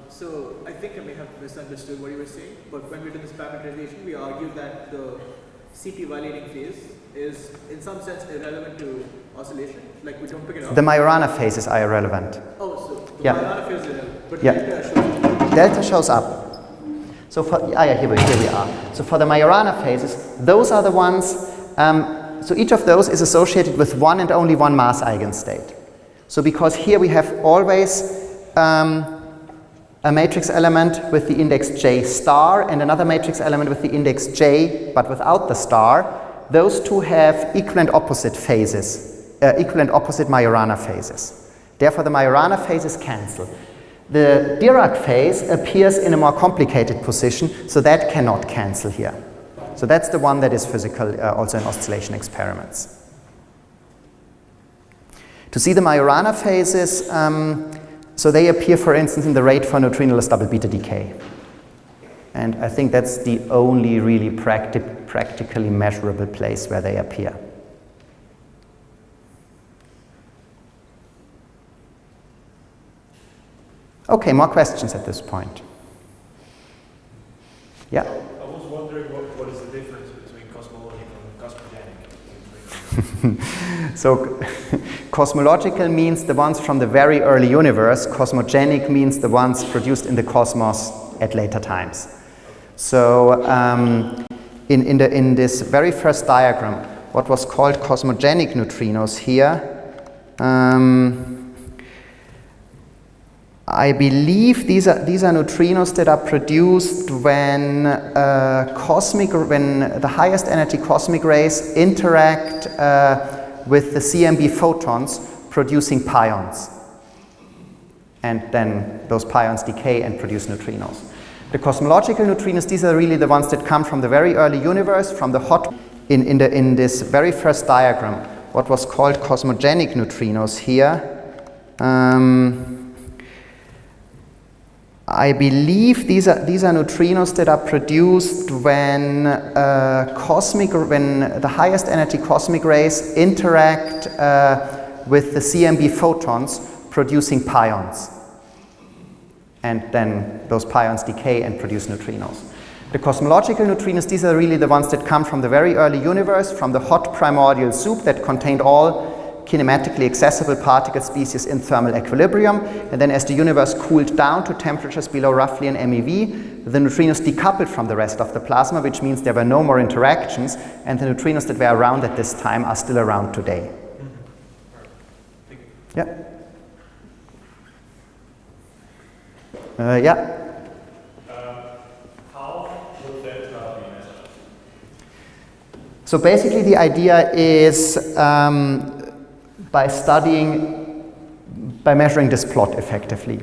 So I think I may have misunderstood what you were saying, but when we did this parameterization, we argued that the CP violating phase is in some sense irrelevant to oscillation, like we don't pick it up. The Majorana phases are irrelevant. Oh, so the Yeah. Majorana phase is irrelevant, but Yeah. delta shows up. Delta shows up. So for, here we are. So for the Majorana phases, those are the ones, so each of those is associated with one and only one mass eigenstate. So because here we have always a matrix element with the index J star and another matrix element with the index J but without the star, those two have equivalent opposite phases, equivalent opposite Majorana phases. Therefore the Majorana phases cancel. The Dirac phase appears in a more complicated position, so that cannot cancel here. So that's the one that is physical also in oscillation experiments. To see the Majorana phases, so they appear, for instance, in the rate for neutrinoless double beta decay. And I think that's the only really practically measurable place where they appear. Okay, more questions at this point? Yeah? I was wondering what is the difference between cosmological and cosmogenic? So cosmological means the ones from the very early universe. Cosmogenic means the ones produced in the cosmos at later times. So in this very first diagram, what was called cosmogenic neutrinos here, I believe these are neutrinos that are produced when when the highest energy cosmic rays interact with the CMB photons producing pions. And then those pions decay and produce neutrinos. The cosmological neutrinos, these are really the ones that come from the very early universe, from the hot, in this very first diagram, what was called cosmogenic neutrinos here. I believe these are neutrinos that are produced when when the highest energy cosmic rays interact with the CMB photons producing pions. And then those pions decay and produce neutrinos. The cosmological neutrinos, these are really the ones that come from the very early universe, from the hot primordial soup that contained all kinematically accessible particle species in thermal equilibrium, and then as the universe cooled down to temperatures below roughly an MeV, the neutrinos decoupled from the rest of the plasma, which means there were no more interactions, and the neutrinos that were around at this time are still around today. Yeah. Yeah. How would delta be measured? So basically the idea is by measuring this plot effectively.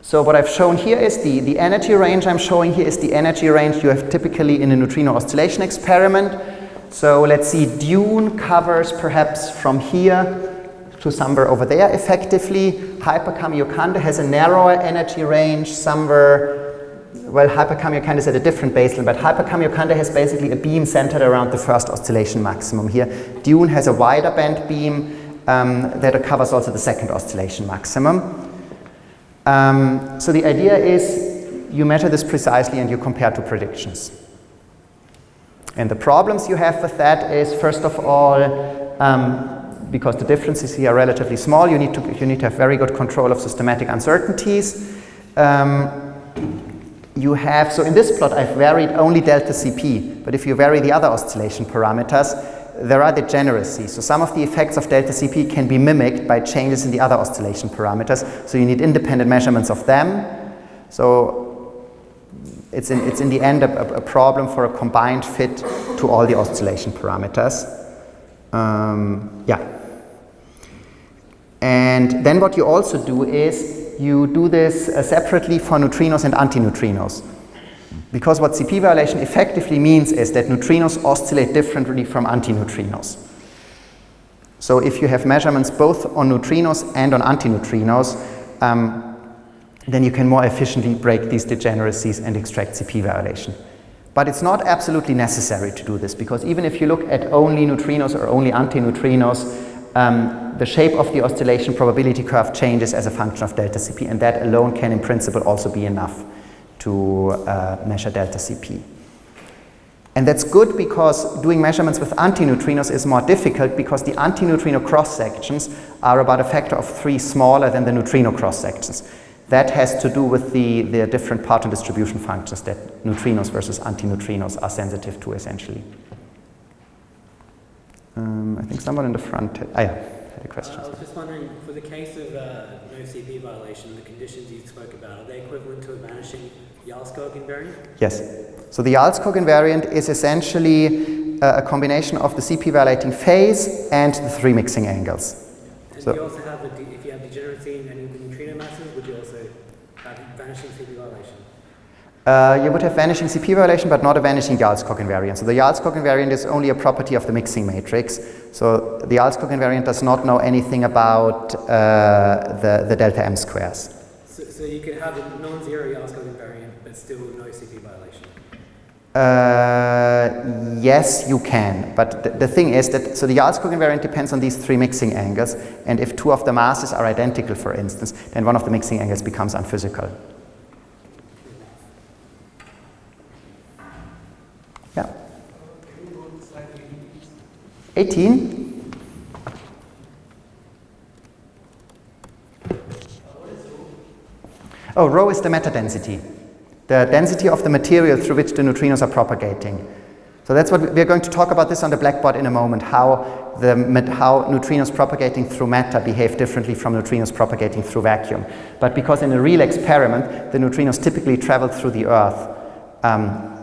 So what I've shown here is the energy range I'm showing here is the energy range you have typically in a neutrino oscillation experiment. So let's see, Dune covers perhaps from here to somewhere over there effectively. Hyperkamiokande has a narrower energy range somewhere, well, Hyperkamiokande is at a different baseline, but Hyperkamiokande has basically a beam centered around the first oscillation maximum here. Dune has a wider band beam that covers also the second oscillation maximum. So the idea is you measure this precisely and you compare two predictions. And the problems you have with that is, first of all, because the differences here are relatively small, you need to have very good control of systematic uncertainties. You have, so in this plot I've varied only delta CP, but if you vary the other oscillation parameters, there are degeneracies. So some of the effects of delta CP can be mimicked by changes in the other oscillation parameters, so you need independent measurements of them. So it's in the end a problem for a combined fit to all the oscillation parameters. Yeah. And then what you also do is you do this separately for neutrinos and antineutrinos. Because what CP violation effectively means is that neutrinos oscillate differently from antineutrinos. So if you have measurements both on neutrinos and on antineutrinos, then you can more efficiently break these degeneracies and extract CP violation. But it's not absolutely necessary to do this, because even if you look at only neutrinos or only antineutrinos, the shape of the oscillation probability curve changes as a function of delta CP, and that alone can in principle also be enough to measure delta CP. And that's good because doing measurements with antineutrinos is more difficult, because the antineutrino cross-sections are about a factor of 3 smaller than the neutrino cross-sections. That has to do with the different Parton distribution functions that neutrinos versus antineutrinos are sensitive to, essentially. I think someone in the front had a question. I was just wondering, for the case of no CP violation, the conditions you spoke about, are they equivalent to a vanishing Yarlskog invariant? Yes. So the Yarlskog invariant is essentially a combination of the CP violating phase and the 3 mixing angles. And So do you also have, if you have degeneracy in any of the neutrino masses, would you also have vanishing CP violation? you would have vanishing CP violation, but not a vanishing Yarlskog invariant. So the Yarlskog invariant is only a property of the mixing matrix. So the Yarlskog invariant does not know anything about the delta M squares. So you could have a non-zero Yarlskog invariant, but still no CP violation? Yes, you can. But the thing is that, so the Yarlskog invariant depends on these 3 mixing angles. And if 2 of the masses are identical, for instance, then one of the mixing angles becomes unphysical. Yeah. 18. Oh, rho is the matter density, the density of the material through which the neutrinos are propagating. So that's what we're going to talk about this on the blackboard in a moment, how neutrinos propagating through matter behave differently from neutrinos propagating through vacuum. But because in a real experiment, the neutrinos typically travel through the Earth,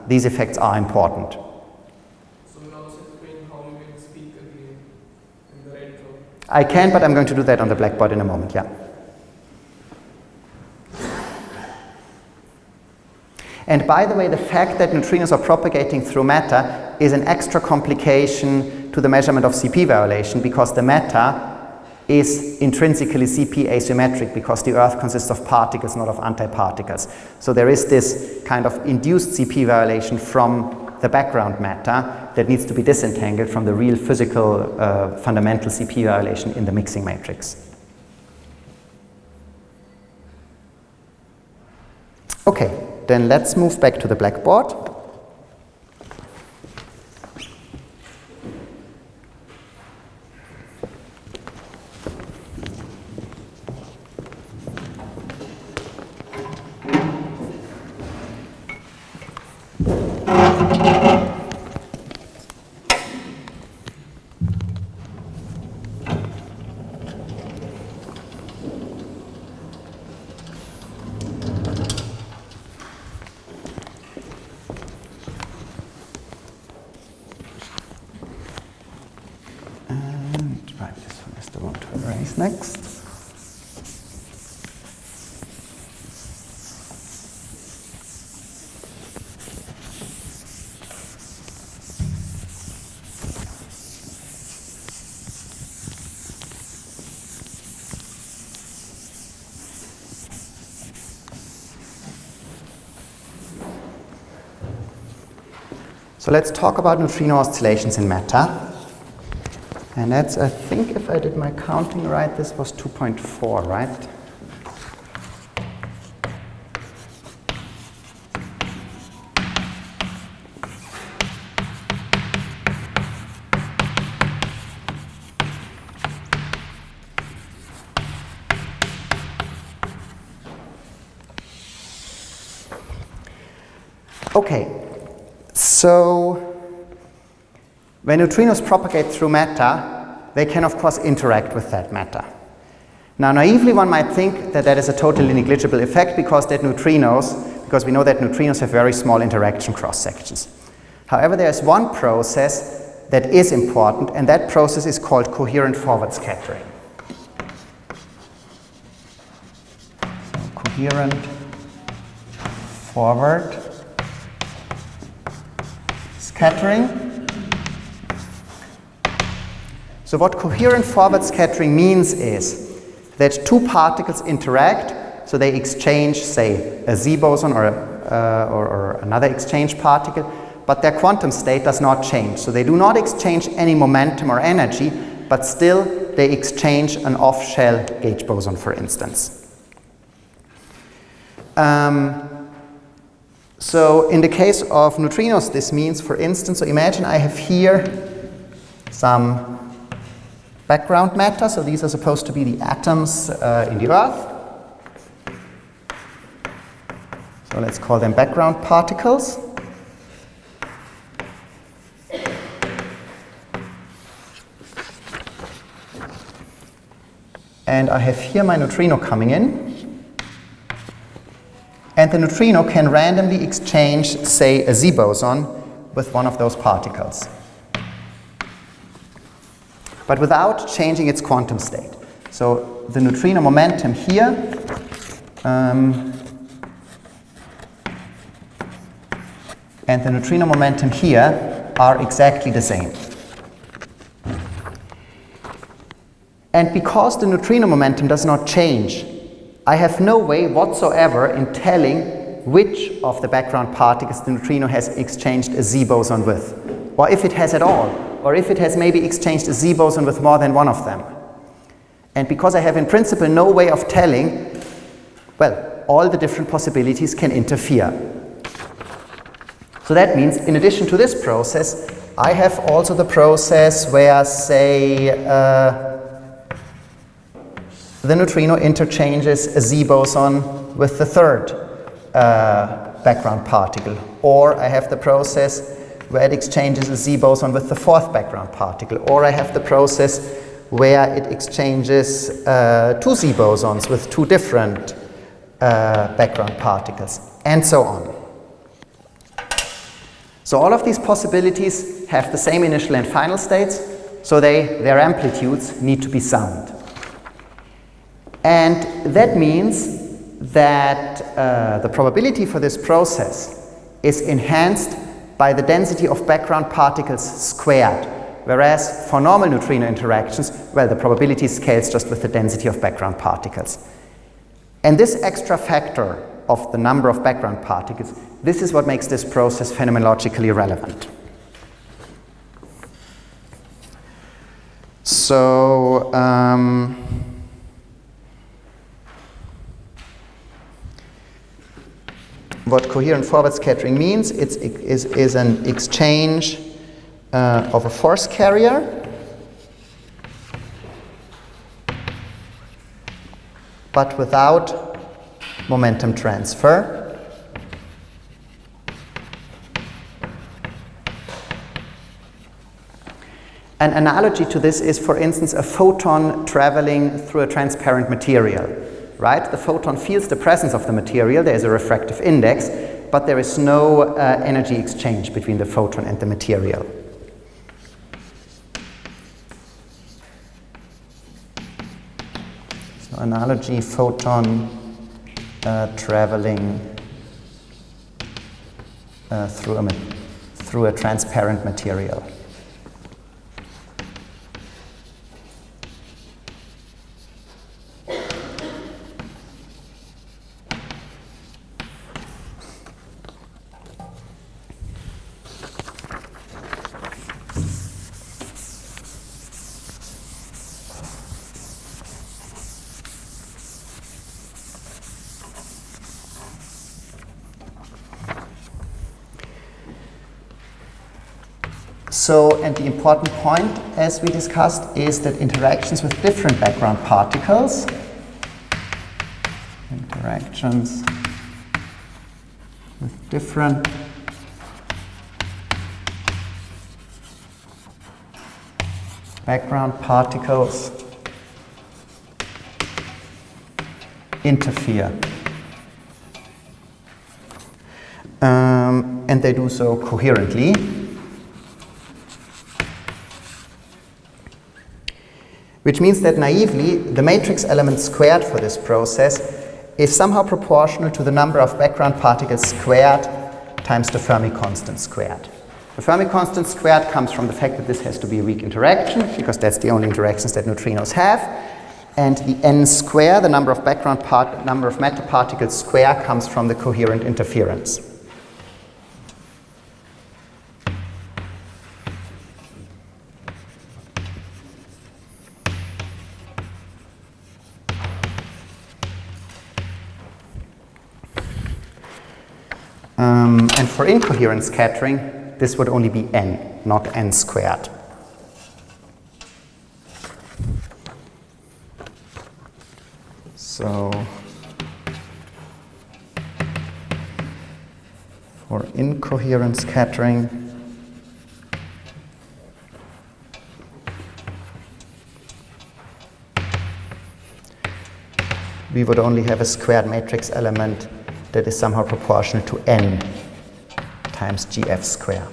these effects are important. So we'll also explain how you can speak again in the red curve. I can, but I'm going to do that on the blackboard in a moment, yeah. And by the way, the fact that neutrinos are propagating through matter is an extra complication to the measurement of CP violation, because the matter is intrinsically CP asymmetric, because the Earth consists of particles, not of antiparticles. So there is this kind of induced CP violation from the background matter that needs to be disentangled from the real physical fundamental CP violation in the mixing matrix. Okay, then let's move back to the blackboard. I want to erase next. So let's talk about neutrino oscillations in matter. And that's, I think if I did my counting right, this was 2.4, right? Okay. So, when neutrinos propagate through matter, they can of course interact with that matter. Now, naively one might think that that is a totally negligible effect because we know that neutrinos have very small interaction cross sections. However, there is one process that is important, and that process is called coherent forward scattering. So, coherent forward scattering. So what coherent forward scattering means is that two particles interact, so they exchange, say, a Z boson or another exchange particle, but their quantum state does not change. So they do not exchange any momentum or energy, but still they exchange an off-shell gauge boson, for instance. So in the case of neutrinos, this means, for instance, so imagine I have here some background matter. So these are supposed to be the atoms in the Earth. So let's call them background particles. And I have here my neutrino coming in. And the neutrino can randomly exchange, say, a Z boson with one of those particles, but without changing its quantum state. So the neutrino momentum here and the neutrino momentum here are exactly the same. And because the neutrino momentum does not change, I have no way whatsoever in telling which of the background particles the neutrino has exchanged a Z boson with, or if it has at all, or if it has maybe exchanged a Z boson with more than one of them. And because I have in principle no way of telling, well, all the different possibilities can interfere. So that means, in addition to this process, I have also the process where, say, the neutrino interchanges a Z boson with the third background particle. Or I have the process where it exchanges a Z boson with the fourth background particle. Or I have the process where it exchanges two Z bosons with two different background particles, and so on. So all of these possibilities have the same initial and final states, so their amplitudes need to be summed. And that means that the probability for this process is enhanced by the density of background particles squared, whereas for normal neutrino interactions, well, the probability scales just with the density of background particles. And this extra factor of the number of background particles, this is what makes this process phenomenologically relevant. So, what coherent forward scattering means is an exchange of a force carrier, but without momentum transfer. An analogy to this is, for instance, a photon traveling through a transparent material. Right? The photon feels the presence of the material, there is a refractive index, but there is no energy exchange between the photon and the material. So analogy, photon traveling through a transparent material. So, and the important point, as we discussed, is that interactions with different background particles, interactions with different background particles interfere. And they do so coherently. Which means that naively, the matrix element squared for this process is somehow proportional to the number of background particles squared times the Fermi constant squared. The Fermi constant squared comes from the fact that this has to be a weak interaction, because that's the only interactions that neutrinos have. And the n square, the number of number of matter particles square, comes from the coherent interference. And for incoherent scattering, this would only be n, not n squared. So, for incoherent scattering, we would only have a squared matrix element that is somehow proportional to n times gf square.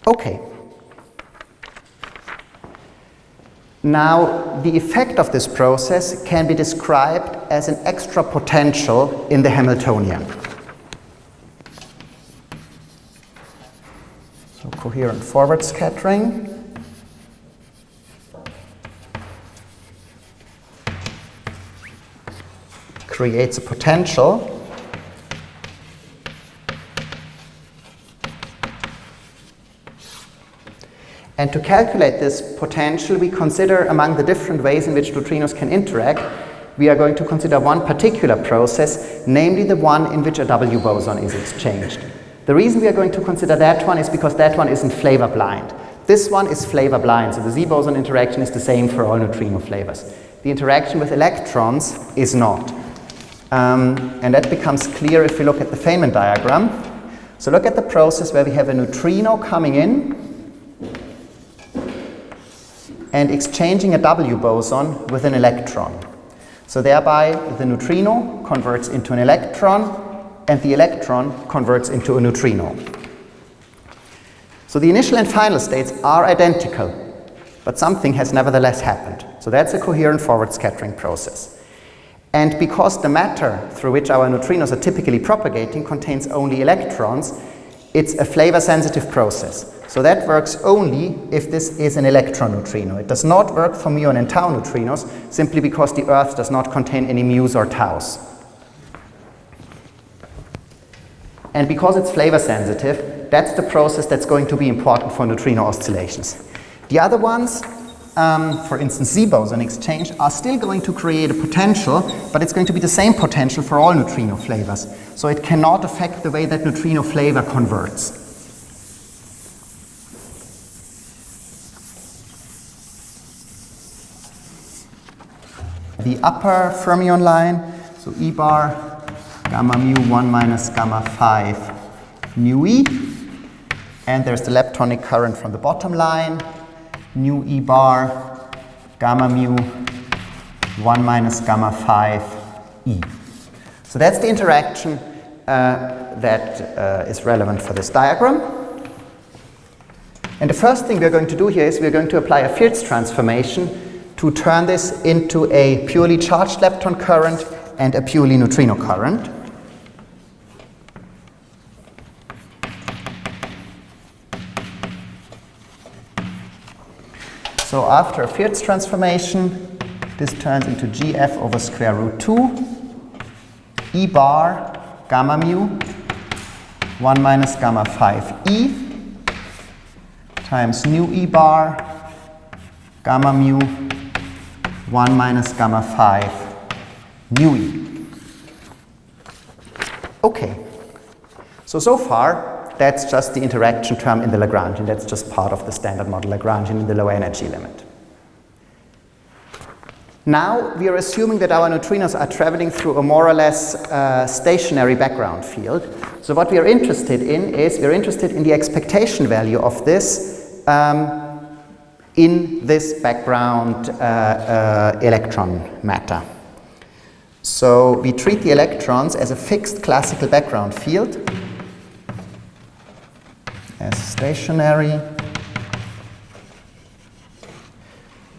Okay. Now, the effect of this process can be described as an extra potential in the Hamiltonian. So, coherent forward scattering creates a potential and to calculate this potential, we consider among the different ways in which neutrinos can interact, we are going to consider one particular process, namely the one in which a W boson is exchanged. The reason we are going to consider that one is because that one isn't flavor blind. This one is flavor blind, so the Z boson interaction is the same for all neutrino flavors. The interaction with electrons is not. And that becomes clear if we look at the Feynman diagram. So look at the process where we have a neutrino coming in and exchanging a W boson with an electron. So thereby the neutrino converts into an electron and the electron converts into a neutrino. So the initial and final states are identical, but something has nevertheless happened. So that's a coherent forward scattering process. And because the matter through which our neutrinos are typically propagating contains only electrons, it's a flavor-sensitive process. So that works only if this is an electron neutrino. It does not work for muon and tau neutrinos, simply because the Earth does not contain any mu's or taus. And because it's flavor-sensitive, that's the process that's going to be important for neutrino oscillations. The other ones, for instance, Z boson exchange, are still going to create a potential, but it's going to be the same potential for all neutrino flavors. So it cannot affect the way that neutrino flavor converts. The upper fermion line, so E bar, gamma mu 1 minus gamma 5 mu E. And there's the leptonic current from the bottom line, nu E bar, gamma mu 1 minus gamma 5 E. So that's the interaction that is relevant for this diagram. And the first thing we're going to do here is we're going to apply a Fields transformation to turn this into a purely charged lepton current and a purely neutrino current. So after a Fields transformation, this turns into GF over square root 2 E bar gamma mu 1 minus gamma 5 E times nu E bar gamma mu 1 minus gamma 5 nu E. Okay, so far that's just the interaction term in the Lagrangian. That's just part of the standard model Lagrangian in the lower energy limit. Now we are assuming that our neutrinos are traveling through a more or less stationary background field. So what we are interested in is we're interested in the expectation value of this in this background electron matter. So we treat the electrons as a fixed classical background field, as stationary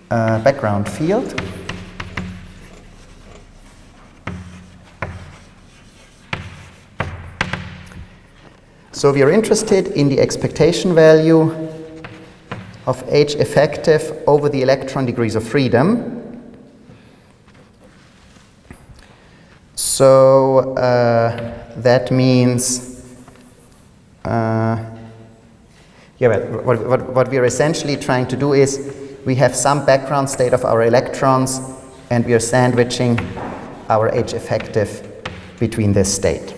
background field. So we are interested in the expectation value of H effective over the electron degrees of freedom. So that means what we are essentially trying to do is we have some background state of our electrons and we are sandwiching our H effective between this state.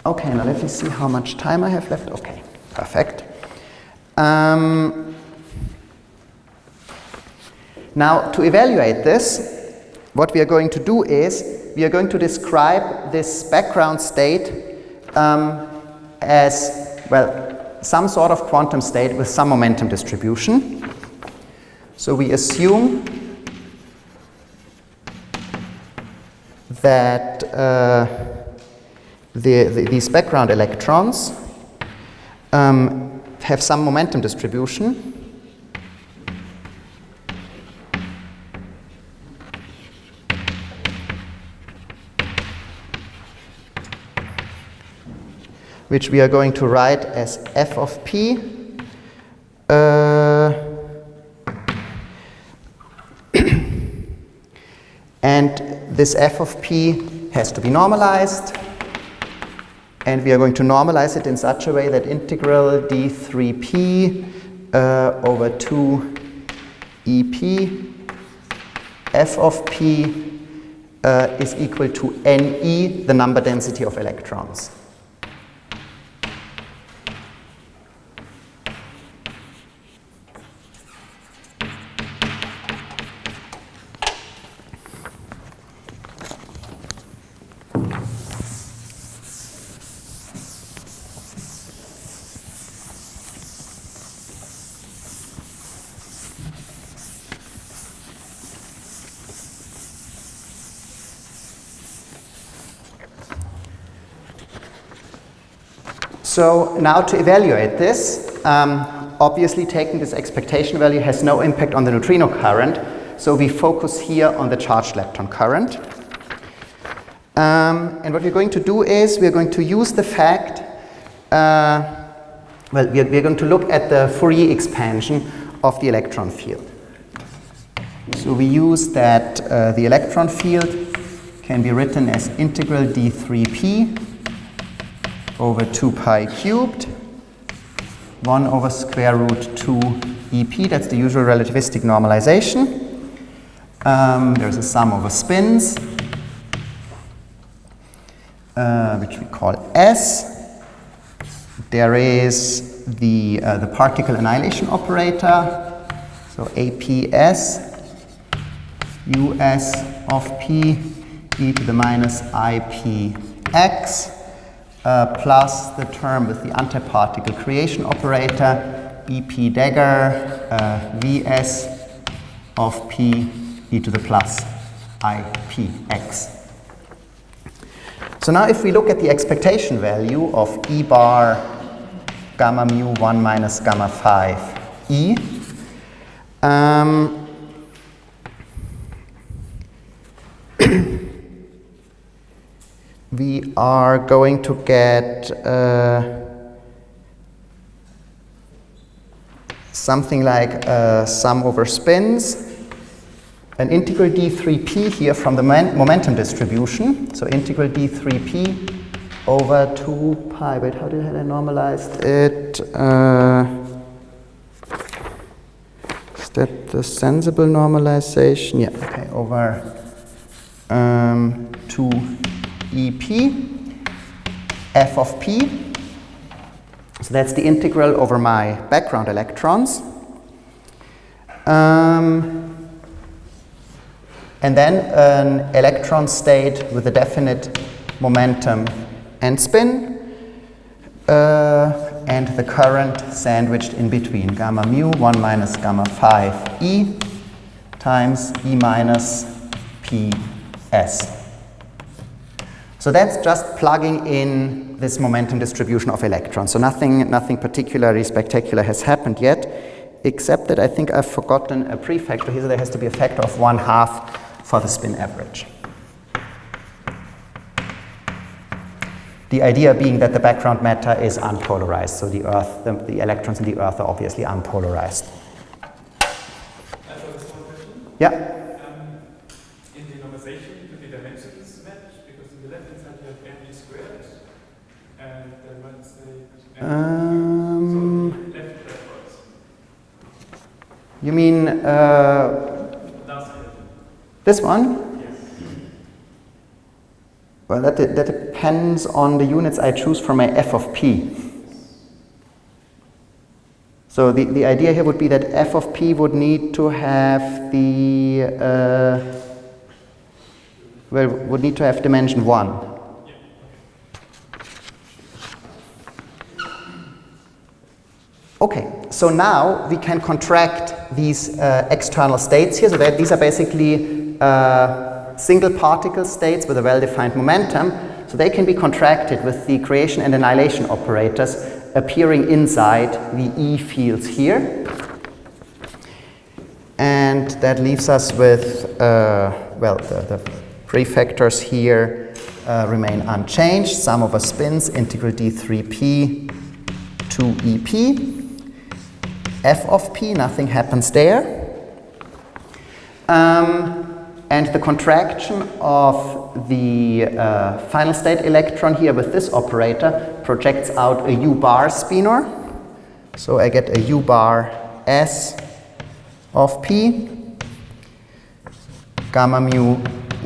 Okay, now let me see how much time I have left. Okay, perfect. Now to evaluate this, what we are going to do is we are going to describe this background state as, well, some sort of quantum state with some momentum distribution. So we assume that these background electrons have some momentum distribution. Which we are going to write as f of p and this f of p has to be normalized, and we are going to normalize it in such a way that integral d3p over 2 ep f of p is equal to ne, the number density of electrons. So now to evaluate this, obviously taking this expectation value has no impact on the neutrino current, so we focus here on the charged lepton current. And what we're going to do is we're going to use the fact, we're going to look at the Fourier expansion of the electron field. So we use that the electron field can be written as integral d3p over 2 pi cubed 1 over square root 2 EP. That's the usual relativistic normalization. There's a sum over spins, which we call S. There is the particle annihilation operator, so APS US of P e to the minus IPX. Plus the term with the antiparticle creation operator, EP dagger, Vs of P e to the plus IPX. So now if we look at the expectation value of E bar gamma mu 1 minus gamma 5 E. We are going to get something like sum over spins, an integral d3p here from the momentum distribution. So integral d3p over 2 pi. Wait, how did I normalize it? Is that the sensible normalization? Yeah, okay, over 2 EP f of p. So that's the integral over my background electrons. And then an electron state with a definite momentum and spin, and the current sandwiched in between, gamma mu 1 minus gamma 5 E times E minus PS. So that's just plugging in this momentum distribution of electrons. So nothing particularly spectacular has happened yet, except that I think I've forgotten a prefactor here, so there has to be a factor of 1/2 for the spin average. The idea being that the background matter is unpolarized, so the Earth, the electrons in the Earth are obviously unpolarized. Yeah? In the normalization, do the dimensions match? Because in the left-hand side you have mg squared, and the right side so left backwards. You mean this one? Well, that depends on the units I choose for my f of p. So the idea here would be that f of p would need to have the would need to have dimension 1. Okay, so now we can contract these external states here. So that these are basically single particle states with a well-defined momentum, so they can be contracted with the creation and annihilation operators appearing inside the E fields here. And that leaves us with, well, the prefactors here remain unchanged. Sum over spins, integral d3p to EP. F of p, nothing happens there. And the contraction of the final state electron here with this operator projects out a U bar spinor. So I get a U bar S of P, gamma mu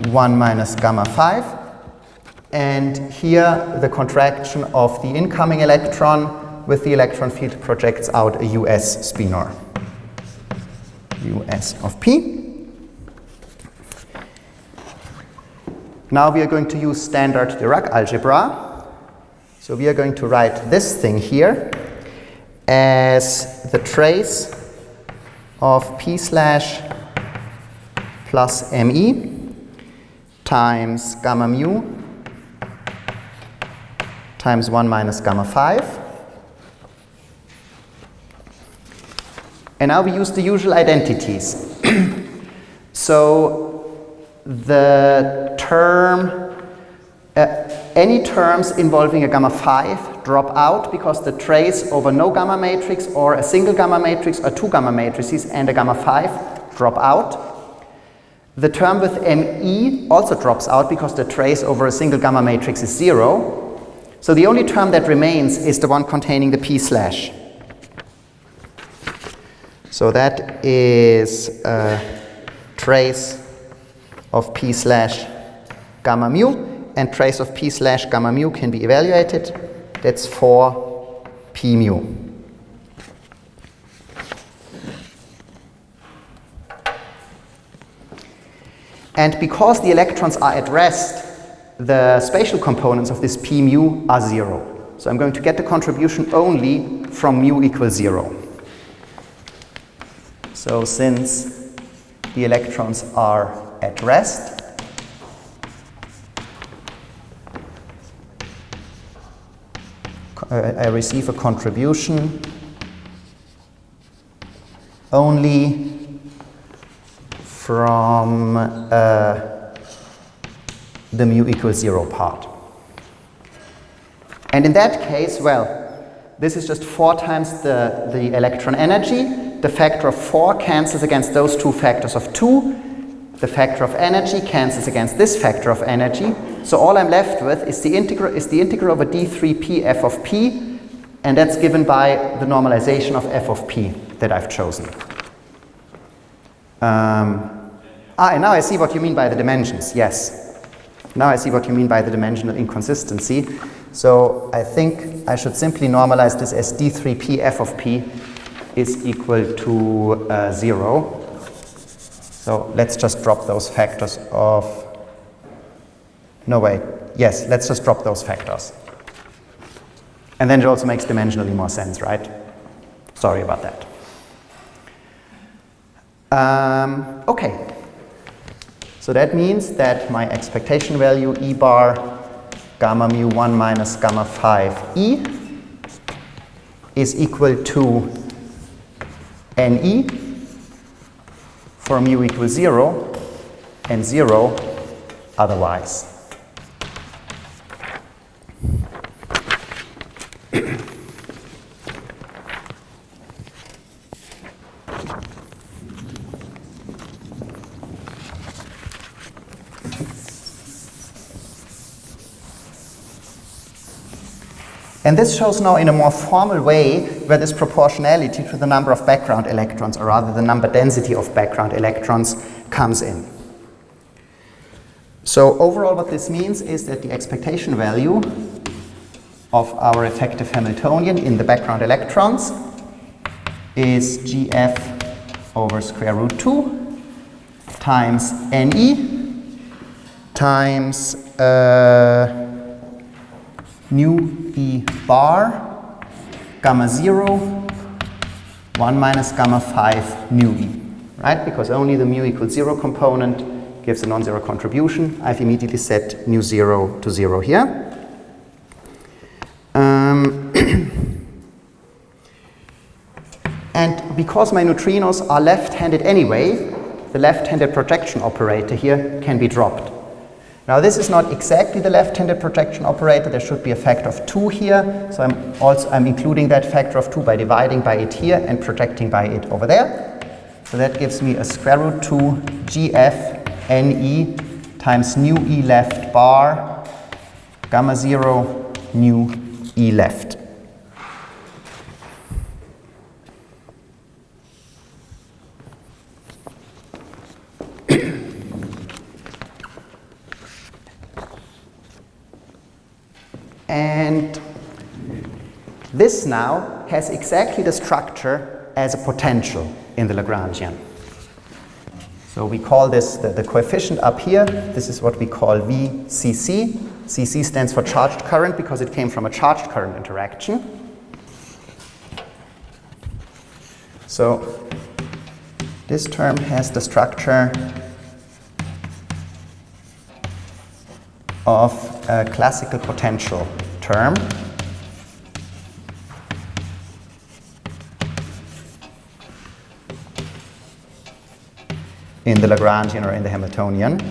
1 minus gamma 5. And here the contraction of the incoming electron with the electron field projects out a US spinor, US of P. Now we are going to use standard Dirac algebra. So we are going to write this thing here as the trace of P slash plus ME times gamma mu times 1 minus gamma 5. And now we use the usual identities. So the term, any terms involving a gamma 5 drop out because the trace over no gamma matrix or a single gamma matrix or two gamma matrices and a gamma 5 drop out. The term with ME also drops out because the trace over a single gamma matrix is 0. So the only term that remains is the one containing the P slash. So that is a trace of P slash gamma mu, and trace of P slash gamma mu can be evaluated. That's 4 P mu. And because the electrons are at rest, the spatial components of this P mu are 0. So I'm going to get the contribution only from mu equals 0. So since the electrons are at rest, I receive a contribution only from the mu equals 0 part. And in that case, well, this is just 4 times the electron energy. The factor of 4 cancels against those two factors of 2. The factor of energy cancels against this factor of energy. So all I'm left with is the integral over d3p f of p, and that's given by the normalization of f of p that I've chosen. And now I see what you mean by the dimensions, yes. Now I see what you mean by the dimensional inconsistency. So I think I should simply normalize this as d3p f of p is equal to 0. So let's just drop those factors of, no wait, yes, let's just drop those factors. And then it also makes dimensionally more sense, right? Sorry about that. Okay. So that means that my expectation value E bar gamma mu 1 minus gamma 5 E is equal to NE for mu equals 0 and 0 otherwise. And this shows now in a more formal way where this proportionality to the number of background electrons, or rather the number density of background electrons, comes in. So overall what this means is that the expectation value of our effective Hamiltonian in the background electrons is GF over square root 2 times NE times nu E bar gamma 0 1 minus gamma 5 nu E, right? Because only the mu equals 0 component gives a non-zero contribution. I've immediately set nu 0 to 0 here. And because my neutrinos are left-handed anyway, the left-handed projection operator here can be dropped. Now this is not exactly the left-handed projection operator. There should be a factor of 2 here. So I'm including that factor of 2 by dividing by it here and projecting by it over there. So that gives me a square root 2 GF NE times nu E left bar gamma 0 nu E left. And this now has exactly the structure as a potential in the Lagrangian. So we call this the coefficient up here. This is what we call VCC. CC stands for charged current because it came from a charged current interaction. So this term has the structure of a classical potential term. In the Lagrangian or in the Hamiltonian.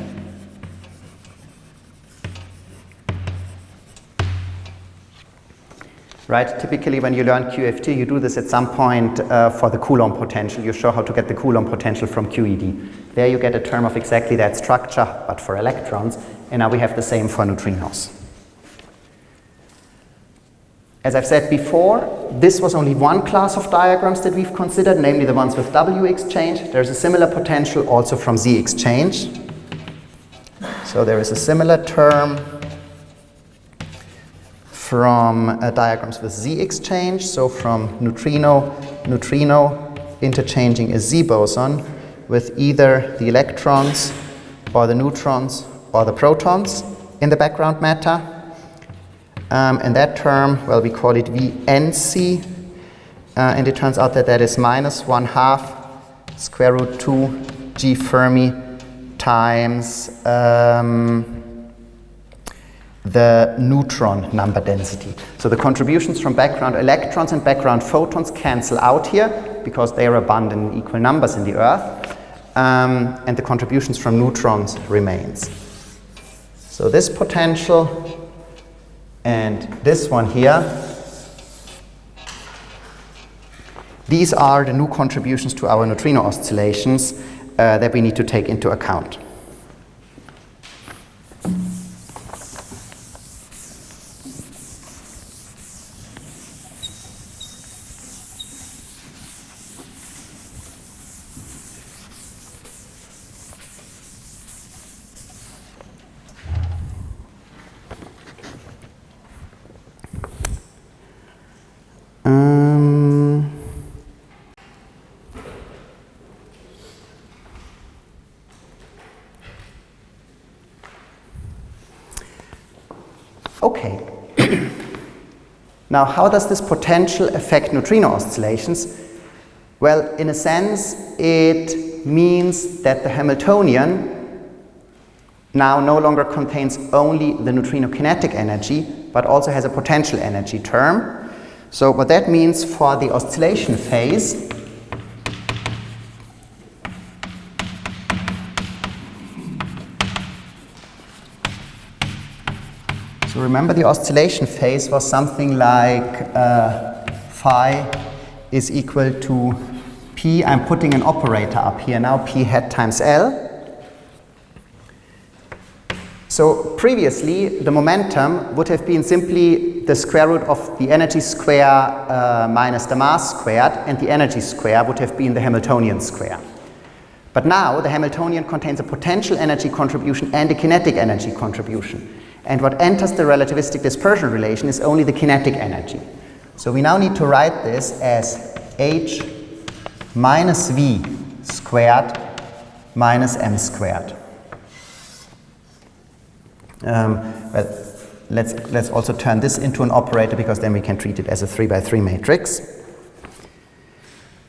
Right, typically when you learn QFT, you do this at some point for the Coulomb potential. You show how to get the Coulomb potential from QED. There you get a term of exactly that structure, but for electrons. And now we have the same for neutrinos. As I've said before, this was only one class of diagrams that we've considered, namely the ones with W exchange. There's a similar potential also from Z exchange. So there is a similar term from diagrams with Z exchange. So from neutrino interchanging a Z boson with either the electrons or the neutrons or the protons in the background matter. And that term, well, we call it VNC, and it turns out that that is minus 1/2 square root 2 G Fermi times the neutron number density. So the contributions from background electrons and background photons cancel out here because they are abundant in equal numbers in the Earth, and the contributions from neutrons remains. So this potential and this one here, these are the new contributions to our neutrino oscillations that we need to take into account. Okay. Now, how does this potential affect neutrino oscillations? Well, in a sense, it means that the Hamiltonian now no longer contains only the neutrino kinetic energy, but also has a potential energy term. So what that means for the oscillation phase, so remember the oscillation phase was something like phi is equal to p. I'm putting an operator up here now, p hat times L. So previously, the momentum would have been simply the square root of the energy square minus the mass squared, and the energy square would have been the Hamiltonian square. But now, the Hamiltonian contains a potential energy contribution and a kinetic energy contribution. And what enters the relativistic dispersion relation is only the kinetic energy. So we now need to write this as h minus v squared minus m squared. Well, let's also turn this into an operator, because then we can treat it as a 3×3 matrix.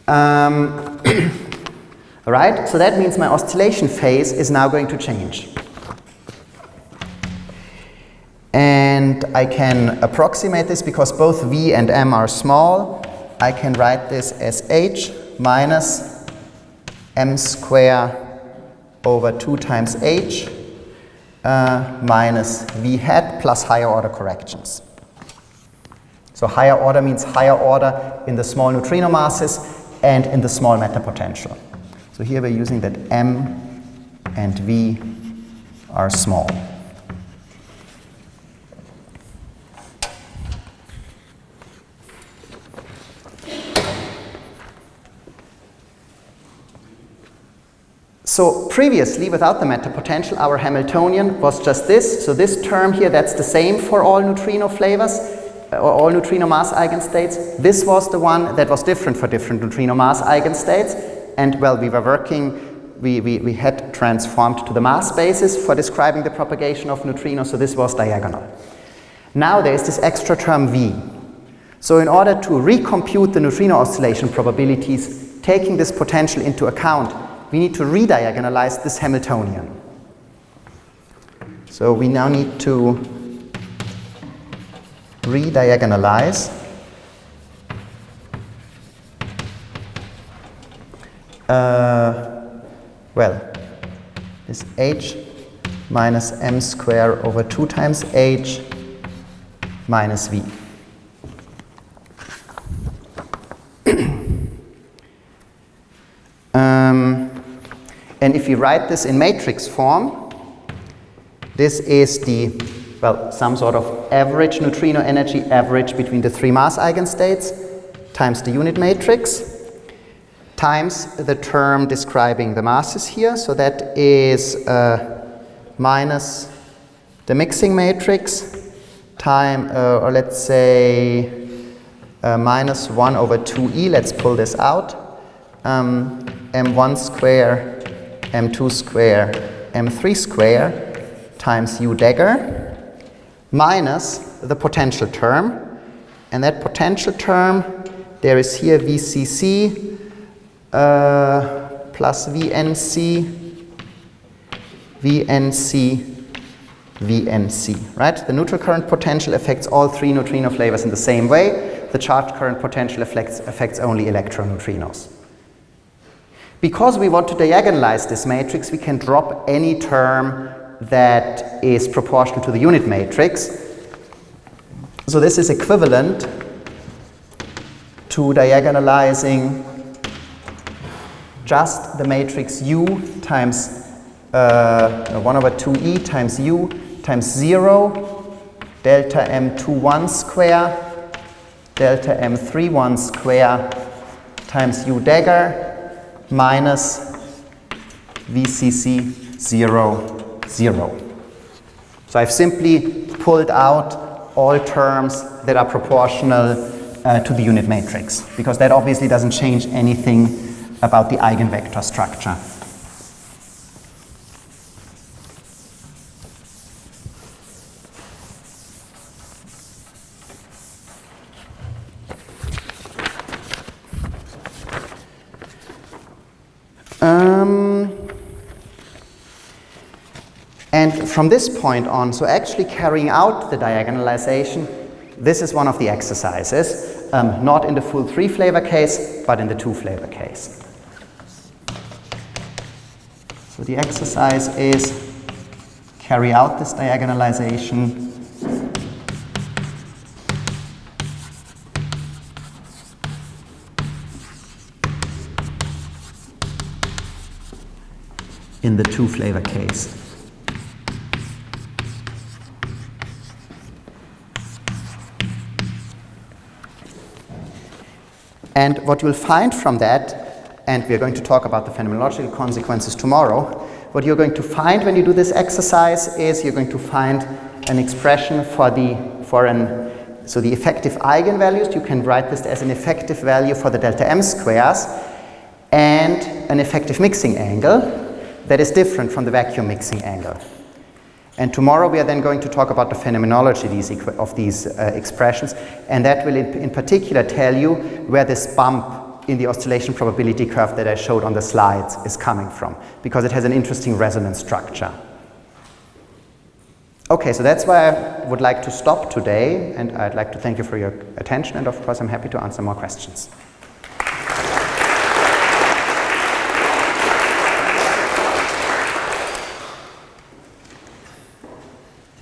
All right, so that means my oscillation phase is now going to change. And I can approximate this because both v and m are small. I can write this as h minus m square over 2 times h minus v hat plus higher order corrections. So higher order means higher order in the small neutrino masses and in the small matter potential. So here we're using that m and v are small. So previously, without the matter potential, our Hamiltonian was just this. So this term here, that's the same for all neutrino flavors, or all neutrino mass eigenstates. This was the one that was different for different neutrino mass eigenstates. And well, we were working, we had transformed to the mass basis for describing the propagation of neutrinos, so this was diagonal. Now there is this extra term v. So in order to recompute the neutrino oscillation probabilities, taking this potential into account, we need to rediagonalize this Hamiltonian. So we now need to rediagonalize well, this h minus m square over 2 times h minus v. And if we write this in matrix form, this is the, well, some sort of average neutrino energy average between the 3 mass eigenstates times the unit matrix times the term describing the masses here. So that is minus the mixing matrix time, or let's say minus 1 over 2e. Let's pull this out. M1 square, M2 square, M3 square times U dagger minus the potential term. And that potential term, there is here VCC plus VNC, VNC VNC, right? The neutral current potential affects all three neutrino flavors in the same way. The charged current potential affects only electroneutrinos. Because we want to diagonalize this matrix, we can drop any term that is proportional to the unit matrix. So this is equivalent to diagonalizing just the matrix U times 1/2e times U times 0, delta M21 square, delta M31 square times U dagger minus VCC 0, 0. So I've simply pulled out all terms that are proportional to the unit matrix, because that obviously doesn't change anything about the eigenvector structure. And from this point on, so actually carrying out the diagonalization, this is one of the exercises, not in the full 3-flavor case, but in the 2-flavor case. So the exercise is carry out this diagonalization in the 2-flavor case. And what you'll find from that, and we're going to talk about the phenomenological consequences tomorrow, what you're going to find when you do this exercise is you're going to find an expression so the effective eigenvalues. You can write this as an effective value for the delta M squares and an effective mixing angle that is different from the vacuum mixing angle. And tomorrow we are then going to talk about the phenomenology of these expressions, and that will in particular tell you where this bump in the oscillation probability curve that I showed on the slides is coming from, because it has an interesting resonance structure. Okay, so that's why I would like to stop today, and I'd like to thank you for your attention, and of course I'm happy to answer more questions.